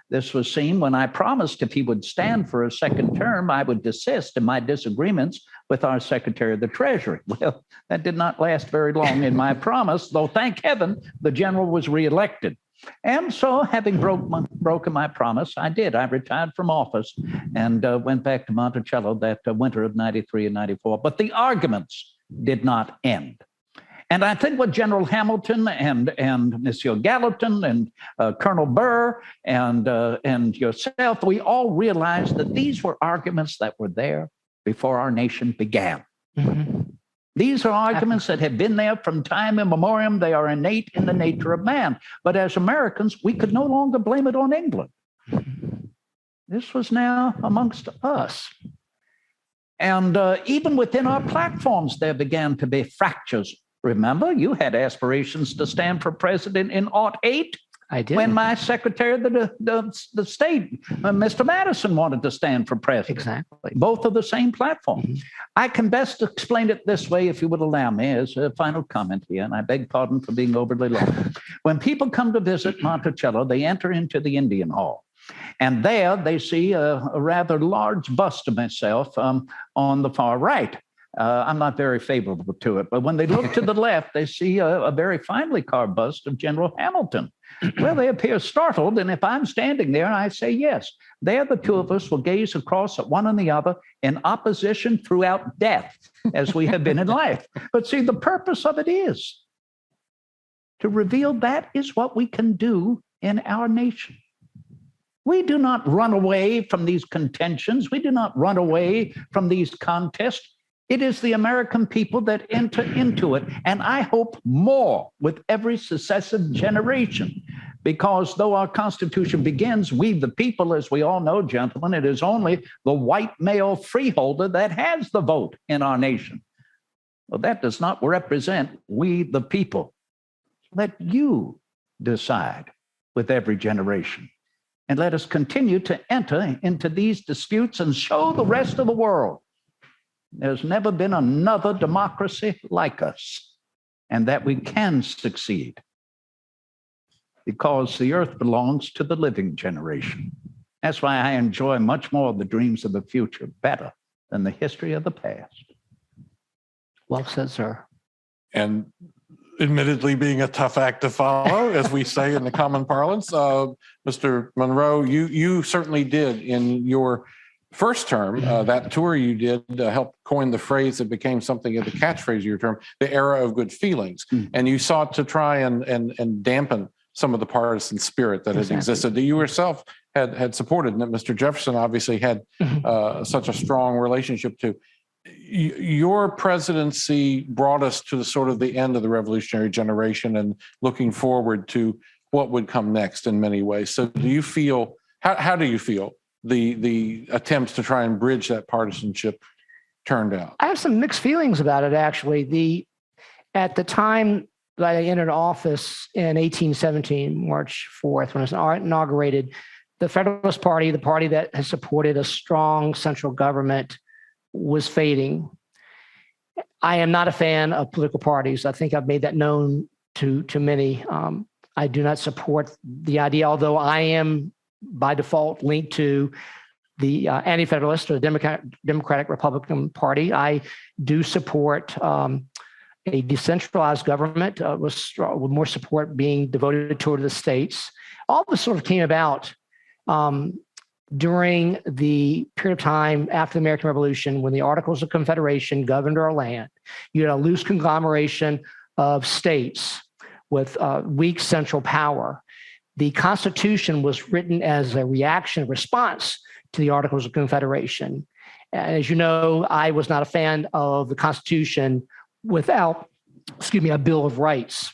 this was seen when I promised if he would stand for a second term, I would desist in my disagreements with our Secretary of the Treasury. Well, that did not last very long in my promise, though thank heaven the general was reelected. And so, having broken my promise, I did. I retired from office and went back to Monticello that winter of 93 and 94. But the arguments did not end. And I think what General Hamilton and Monsieur Gallatin and Colonel Burr and yourself, we all realized that these were arguments that were there before our nation began. These are arguments that have been there from time immemorial. They are innate in the nature of man. But as Americans, we could no longer blame it on England. This was now amongst us. And even within our platforms, there began to be fractures. Remember, you had aspirations to stand for president in '08. I did. When my Secretary of the State, Mr. Madison, wanted to stand for president. Exactly. Both of the same platform. I can best explain it this way, if you would allow me, as a final comment here, and I beg pardon for being overly long. When people come to visit Monticello, they enter into the Indian Hall. And there they see a rather large bust of myself on the far right. I'm not very favorable to it, but when they look to the left, they see a very finely carved bust of General Hamilton. Well, they appear startled, and if I'm standing there, I say yes. There, the two of us will gaze across at one and the other in opposition throughout death, as we have been in life. But see, the purpose of it is to reveal that is what we can do in our nation. We do not run away from these contentions. We do not run away from these contests. It is the American people that enter into it, and I hope more with every successive generation, because though our Constitution begins, we the people, as we all know, gentlemen, it is only the white male freeholder that has the vote in our nation. Well, that does not represent we the people. Let you decide with every generation, and let us continue to enter into these disputes and show the rest of the world there's never been another democracy like us, and that we can succeed because the earth belongs to the living generation. That's why I enjoy much more of the dreams of the future better than the history of the past. Well said, sir. And admittedly being a tough act to follow, as we say in the common parlance. Mr. Monroe, you certainly did in your first term, that tour you did helped coin the phrase that became something of the catchphrase of your term, the era of good feelings. And you sought to try and dampen some of the partisan spirit that had existed, that you yourself had supported, and that Mr. Jefferson obviously had such a strong relationship to. Your presidency brought us to the sort of the end of the revolutionary generation and looking forward to what would come next in many ways. So do you feel, how do you feel the attempts to try and bridge that partisanship turned out? I have some mixed feelings about it, actually. At the time that I entered office in 1817, March 4th, when it was inaugurated, the Federalist Party, the party that has supported a strong central government, was fading. I am not a fan of political parties. I think I've made that known to many. I do not support the idea, although I am by default linked to the anti-federalist or the Democratic Republican Party. I do support a decentralized government with more support being devoted toward the states. All this sort of came about during the period of time after the American Revolution, when the Articles of Confederation governed our land. You had a loose conglomeration of states with weak central power. The Constitution was written as a response to the Articles of Confederation. And as you know, I was not a fan of the Constitution without, a Bill of Rights.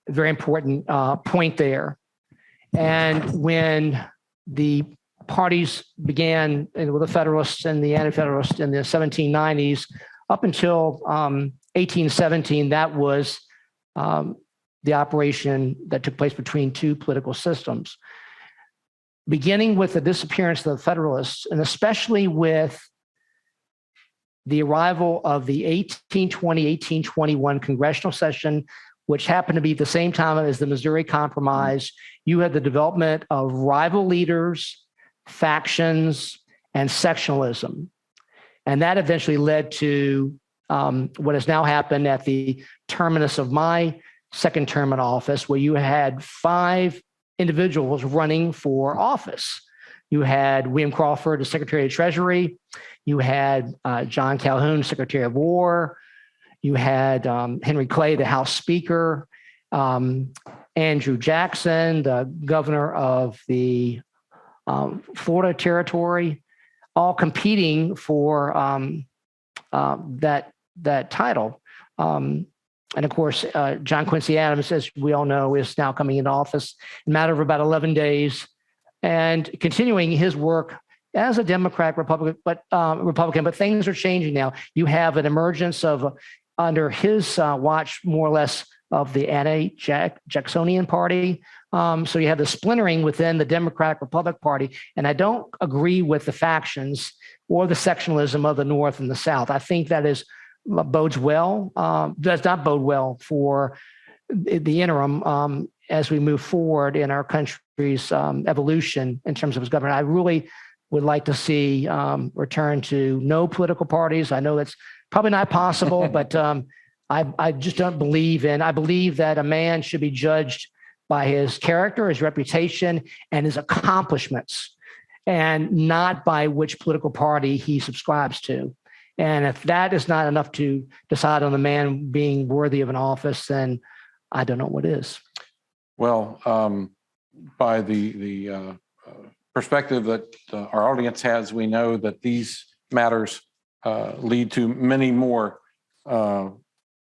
A very important point there. And when the parties began with the Federalists and the Anti-Federalists in the 1790s, up until 1817, that was the operation that took place between two political systems. Beginning with the disappearance of the Federalists, and especially with the arrival of the 1820-1821 congressional session, which happened to be at the same time as the Missouri Compromise, you had the development of rival leaders, factions, and sectionalism. And that eventually led to what has now happened at the terminus of my second term in office, where you had 5 individuals running for office. You had William Crawford, the Secretary of Treasury. You had John Calhoun, Secretary of War. You had Henry Clay, the House Speaker. Andrew Jackson, the governor of the Florida Territory, all competing for that title. And of course, John Quincy Adams, as we all know, is now coming into office in a matter of about 11 days and continuing his work as a Republican, but things are changing now. You have an emergence of, under his watch, more or less, of the anti-Jacksonian Party. So you have the splintering within the Democratic Republic Party. And I don't agree with the factions or the sectionalism of the North and the South. I think that does not bode well for the interim as we move forward in our country's evolution in terms of its government. I really would like to see return to no political parties. I know that's probably not possible, but I just don't believe I believe that a man should be judged by his character, his reputation, and his accomplishments, and not by which political party he subscribes to. And if that is not enough to decide on the man being worthy of an office, then I don't know what is. Well, by the perspective that our audience has, we know that these matters lead to many more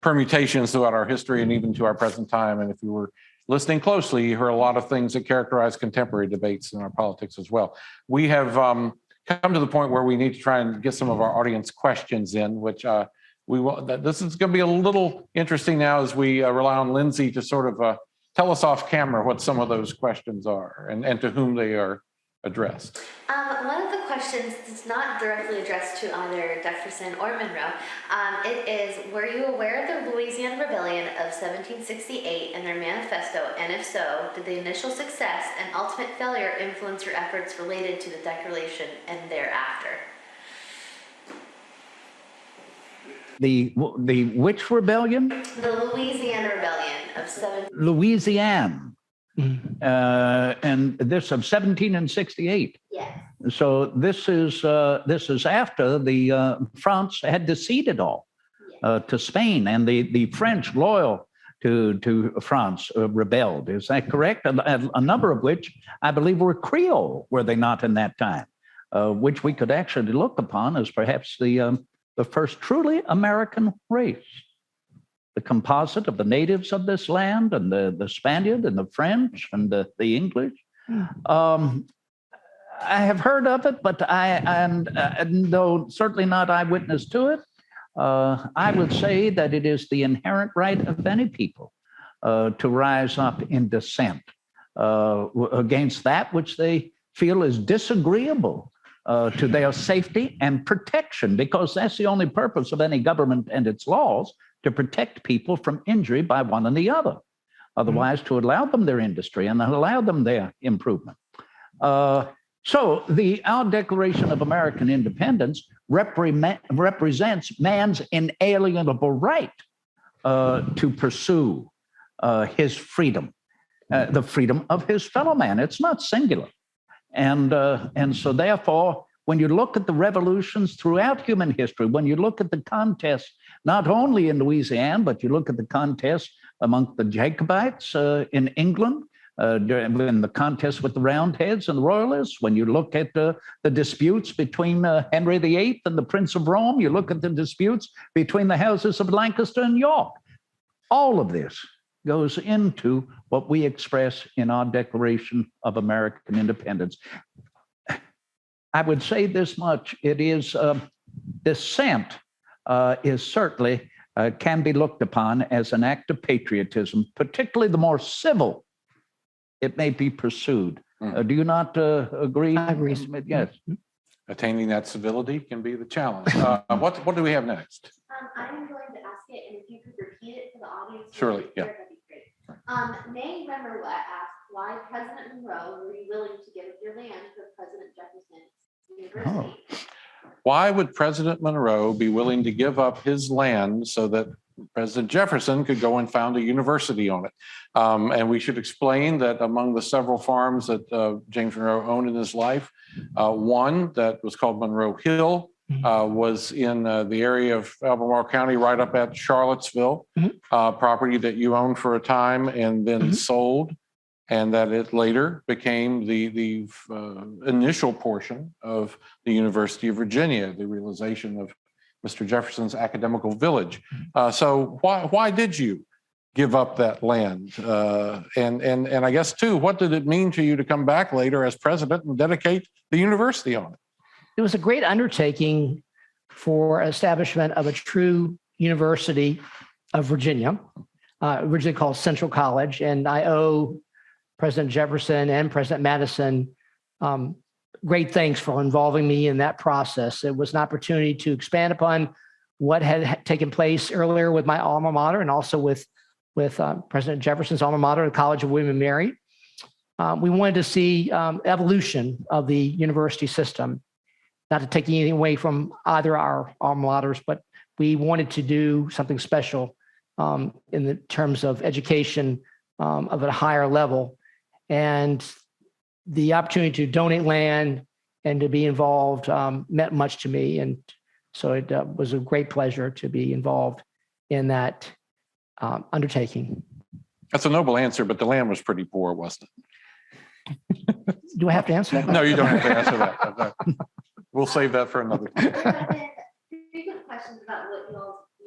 permutations throughout our history and even to our present time. And if you were listening closely, you heard a lot of things that characterize contemporary debates in our politics as well. We have come to the point where we need to try and get some of our audience questions in, which we will. This is going to be a little interesting now as we rely on Lindsay to sort of tell us off camera what some of those questions are and to whom they are addressed. One of the questions is not directly addressed to either Jefferson or Monroe. It is, were you aware of the Louisiana Rebellion of 1768 and their manifesto? And if so, did the initial success and ultimate failure influence your efforts related to the Declaration and thereafter? The which rebellion? The Louisiana Rebellion of 17. Louisiana. And this of 1768. Yes. So this is after the France had ceded all to Spain, and the French, loyal to France, rebelled. Is that correct? A number of which I believe were Creole, were they not, in that time? Which we could actually look upon as perhaps the first truly American race. The composite of the natives of this land and the Spaniard and the French and the English. I have heard of it, but though certainly not eyewitness to it, I would say that it is the inherent right of any people to rise up in dissent against that which they feel is disagreeable to their safety and protection, because that's the only purpose of any government and its laws, to protect people from injury by one and the other. Otherwise, to allow them their industry and allow them their improvement. So our Declaration of American Independence represents man's inalienable right to pursue his freedom, the freedom of his fellow man. It's not singular. And so therefore, when you look at the revolutions throughout human history, when you look at the contests, not only in Louisiana, but you look at the contests among the Jacobites in England, in the contest with the Roundheads and the Royalists, when you look at the disputes between Henry VIII and the Prince of Rome, you look at the disputes between the houses of Lancaster and York. All of this goes into what we express in our Declaration of American Independence. I would say this much: it is dissent is certainly can be looked upon as an act of patriotism, particularly the more civil it may be pursued. Do you not agree? I agree. Yes. Attaining that civility can be the challenge. What do we have next? I'm going to ask it, and if you could repeat it to the audience. Surely, yeah. That'd be great. May Remmerlet asked, why President Monroe were you willing to give your land to President Jefferson's university? Oh. Why would President Monroe be willing to give up his land so that President Jefferson could go and found a university on it? And we should explain that among the several farms that James Monroe owned in his life, one that was called Monroe Hill was in the area of Albemarle County, right up at Charlottesville, property that you owned for a time and then sold, and that it later became the initial portion of the University of Virginia, the realization of Mr. Jefferson's academical village. So why did you give up that land? And I guess, too, what did it mean to you to come back later as president and dedicate the university on it? It was a great undertaking for establishment of a true University of Virginia, originally called Central College. And I owe President Jefferson and President Madison great thanks for involving me in that process. It was an opportunity to expand upon what had taken place earlier with my alma mater and also with President Jefferson's alma mater, the College of William and Mary. We wanted to see evolution of the university system, not to take anything away from either our alma maters, but we wanted to do something special in the terms of education of a higher level. And the opportunity to donate land and to be involved meant much to me. And so it was a great pleasure to be involved in that undertaking. That's a noble answer, but the land was pretty poor, wasn't it? Do I have to answer that? No, you don't have to answer that. We'll save that for another time. There have been frequent questions about what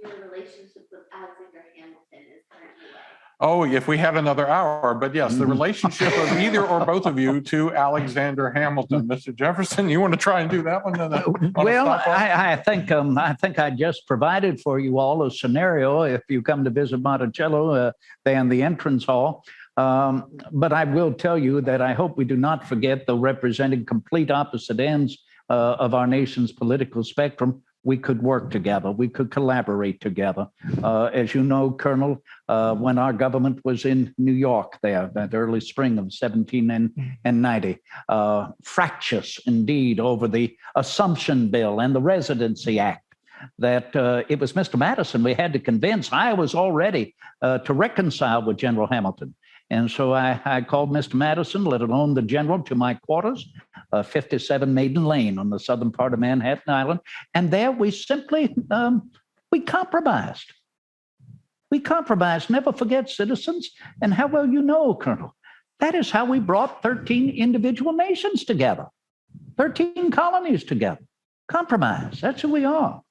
your relationship with Alexander Hamilton is currently like. Oh, if we had another hour, but yes, the relationship of either or both of you to Alexander Hamilton. Mr. Jefferson, you want to try and do that one? Well, I think I just provided for you all a scenario if you come to visit Monticello, than the entrance hall. But I will tell you that I hope we do not forget, though representing complete opposite ends of our nation's political spectrum, we could work together. We could collaborate together. As you know, Colonel, when our government was in New York there, that early spring of 1790, fractious indeed over the Assumption Bill and the Residency Act. that it was Mr. Madison we had to convince. I was all ready to reconcile with General Hamilton. And so I called Mr. Madison, let alone the general, to my quarters, 57 Maiden Lane on the southern part of Manhattan Island. And there we simply, we compromised. We compromised. Never forget, citizens. And how well you know, Colonel, that is how we brought 13 individual nations together, 13 colonies together. Compromise. That's who we are.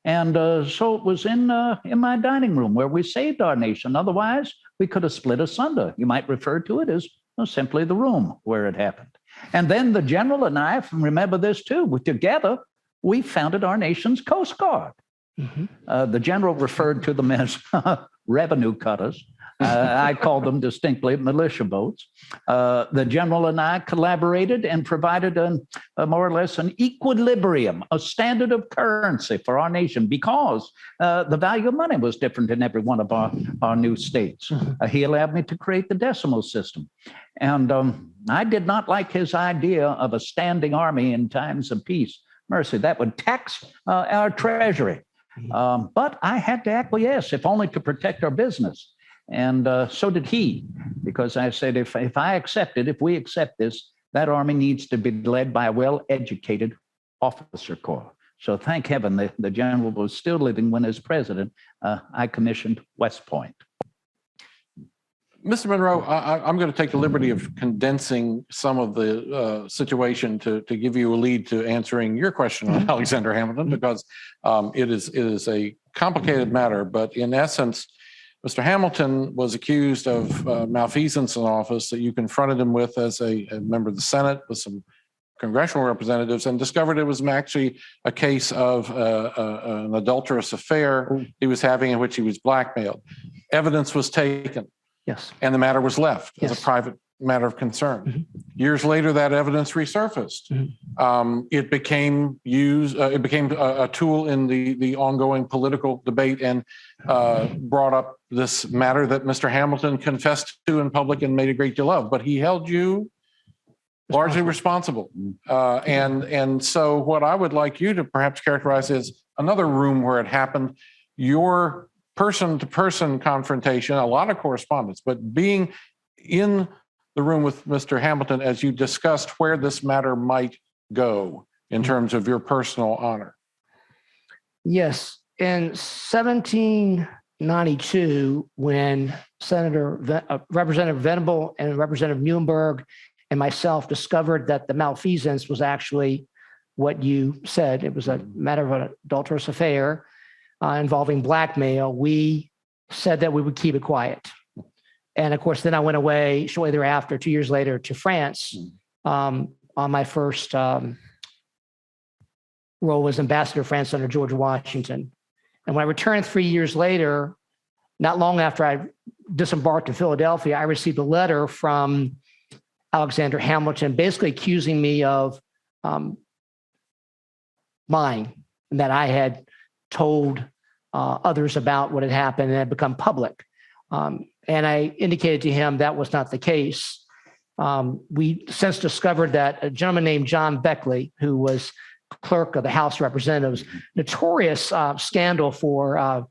And so it was in my dining room where we saved our nation. Otherwise, we could have split asunder. You might refer to it as simply the room where it happened. And then the general and I, remember this too, together, we founded our nation's Coast Guard. Mm-hmm. The general referred to them as revenue cutters. I called them distinctly militia boats. The general and I collaborated and provided a more or less an equilibrium, a standard of currency for our nation, because the value of money was different in every one of our new states. He allowed me to create the decimal system. And I did not like his idea of a standing army in times of peace. Mercy, that would tax our treasury. But I had to acquiesce, if only to protect our business. And so did he, because I said, if I accept it, if we accept this, that army needs to be led by a well-educated officer corps. So thank heaven the general was still living when, as president, I commissioned West Point. Mr. Monroe, I'm going to take the liberty of condensing some of the situation to give you a lead to answering your question on Alexander Hamilton, because it is a complicated matter. But in essence, Mr. Hamilton was accused of malfeasance in office that you confronted him with as a member of the Senate with some congressional representatives, and discovered it was actually a case of an adulterous affair he was having in which he was blackmailed. Evidence was taken. Yes. And the matter was left Yes. as a private matter of concern. Mm-hmm. Years later, that evidence resurfaced. Mm-hmm. It became a tool in the ongoing political debate, and brought up this matter that Mr. Hamilton confessed to in public and made a great deal of. But he held you largely responsible. And so what I would like you to perhaps characterize is another room where it happened, your person-to-person confrontation, a lot of correspondence, but being in the room with Mr. Hamilton as you discussed where this matter might go in terms of your personal honor. Yes. In 1792, when Representative Venable and Representative Muhlenberg and myself discovered that the malfeasance was actually what you said, it was a matter of an adulterous affair involving blackmail, we said that we would keep it quiet. And of course, then I went away shortly thereafter, 2 years later, to France on my first role as ambassador to France under George Washington. And when I returned 3 years later, not long after I disembarked in Philadelphia, I received a letter from Alexander Hamilton basically accusing me of lying, and that I had told others about what had happened and had become public. And I indicated to him that was not the case. We since discovered that a gentleman named John Beckley, who was clerk of the House of Representatives, notorious scoundrel for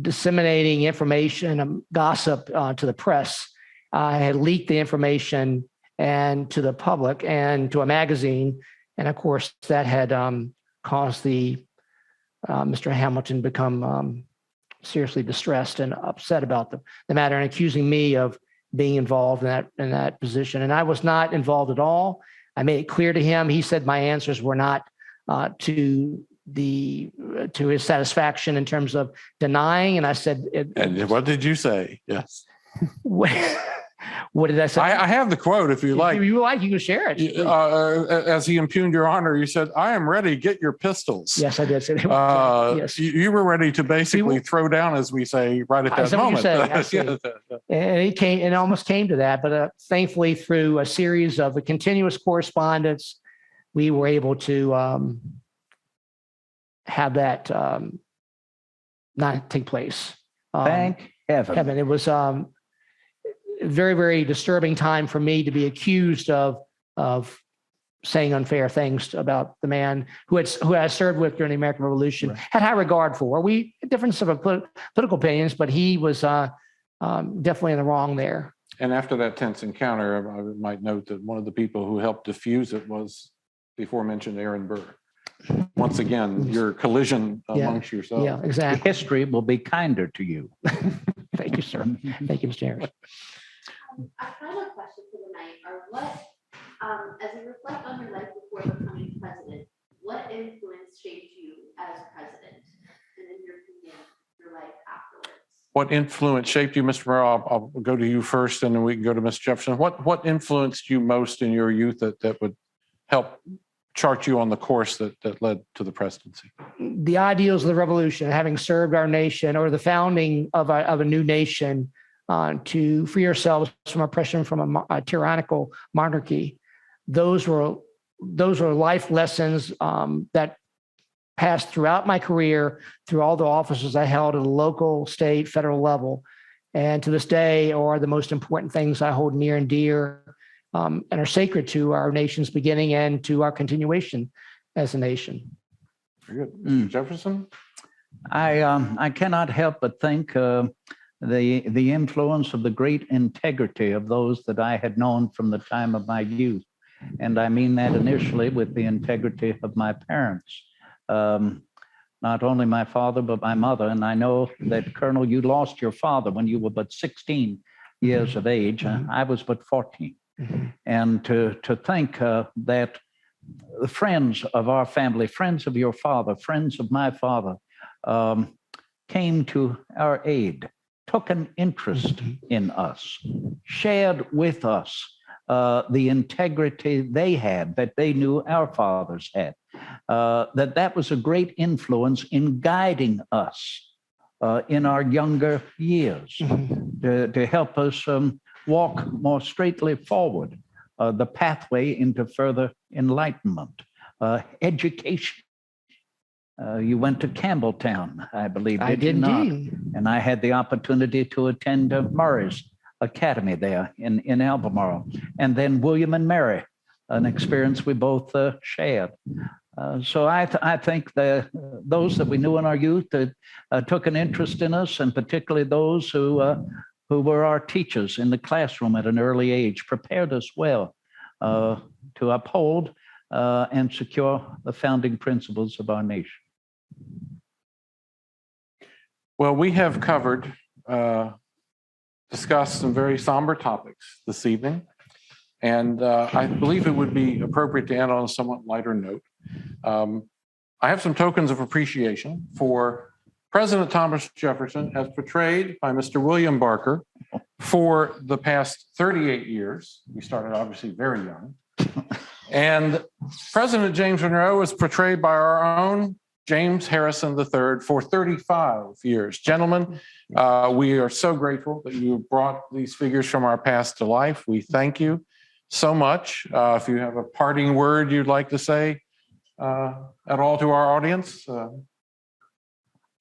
disseminating information and gossip to the press, had leaked the information and to the public and to a magazine. And of course, that had caused Mr. Hamilton become seriously distressed and upset about the matter, and accusing me of being involved in that position. And I was not involved at all. I made it clear to him. He said my answers were not to his satisfaction in terms of denying. And I said, and what did you say? Yes. What did I say? I have the quote if you like. If you like, you can share it. As he impugned your honor, you said, "I am ready. Get your pistols." Yes, I did say that. Yes. You were ready to basically throw down, as we say, right at that moment. And it came, and almost came to that, but thankfully, through a series of a continuous correspondence, we were able to have that not take place. Thank heaven. It was very, very disturbing time for me to be accused of saying unfair things about the man who I served with during the American Revolution, Right. had high regard for. We had difference of political opinions, but he was definitely in the wrong there. And after that tense encounter, I might note that one of the people who helped diffuse it was the aforementioned Aaron Burr. Once again, your collision amongst yourselves. Yeah, exactly. History will be kinder to you. Thank you, sir. Thank you, Mr. Harris. Our final question for the night are what, as you reflect on your life before becoming president, what influence shaped you as president, and in your opinion, your life afterwards? What influence shaped you, Mr. Monroe? I'll go to you first, and then we can go to Mr. Jefferson. What influenced you most in your youth that would help chart you on the course that led to the presidency? The ideals of the revolution, having served our nation, or the founding of a new nation, to free ourselves from oppression from a tyrannical monarchy. Those were life lessons that passed throughout my career, through all the offices I held at a local, state, federal level, and to this day are the most important things I hold near and dear, and are sacred to our nation's beginning and to our continuation as a nation. Very good. Mr. Jefferson? I cannot help but think the influence of the great integrity of those that I had known from the time of my youth. And I mean that initially with the integrity of my parents. Not only my father, but my mother. And I know that, Colonel, you lost your father when you were but 16 years of age. I was but 14. And to think that the friends of our family, friends of your father, friends of my father, came to our aid, took an interest in us, shared with us the integrity they had, that they knew our fathers had, that was a great influence in guiding us in our younger years, to help us walk more straightly forward, the pathway into further enlightenment, education. You went to Campbelltown, I believe. I did indeed. And I had the opportunity to attend Murray's Academy there in Albemarle, and then William and Mary, an experience we both shared. So I think that those that we knew in our youth that took an interest in us, and particularly those who were our teachers in the classroom at an early age, prepared us well to uphold and secure the founding principles of our nation. Well, we have covered, discussed some very somber topics this evening, and I believe it would be appropriate to end on a somewhat lighter note. I have some tokens of appreciation for President Thomas Jefferson, as portrayed by Mr. William Barker for the past 38 years. We started obviously very young. And President James Monroe was portrayed by our own James Harrison III for 35 years. Gentlemen, we are so grateful that you brought these figures from our past to life. We thank you so much. If you have a parting word you'd like to say at all to our audience.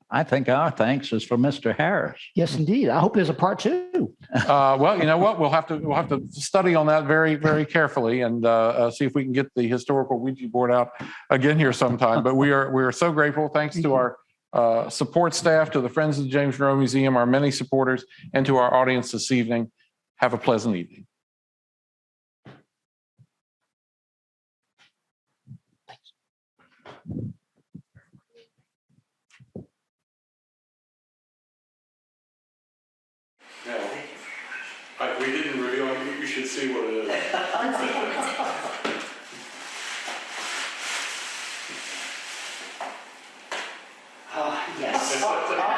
I think our thanks is for Mr. Harris. Yes, indeed. I hope there's a part two. Well, you know what? We'll have to study on that very, very carefully and see if we can get the historical Ouija board out again here sometime. But we are so grateful. Thanks to our support staff, to the Friends of the James Monroe Museum, our many supporters, and to our audience this evening. Have a pleasant evening. We didn't reveal it. You should see what it is. Yes.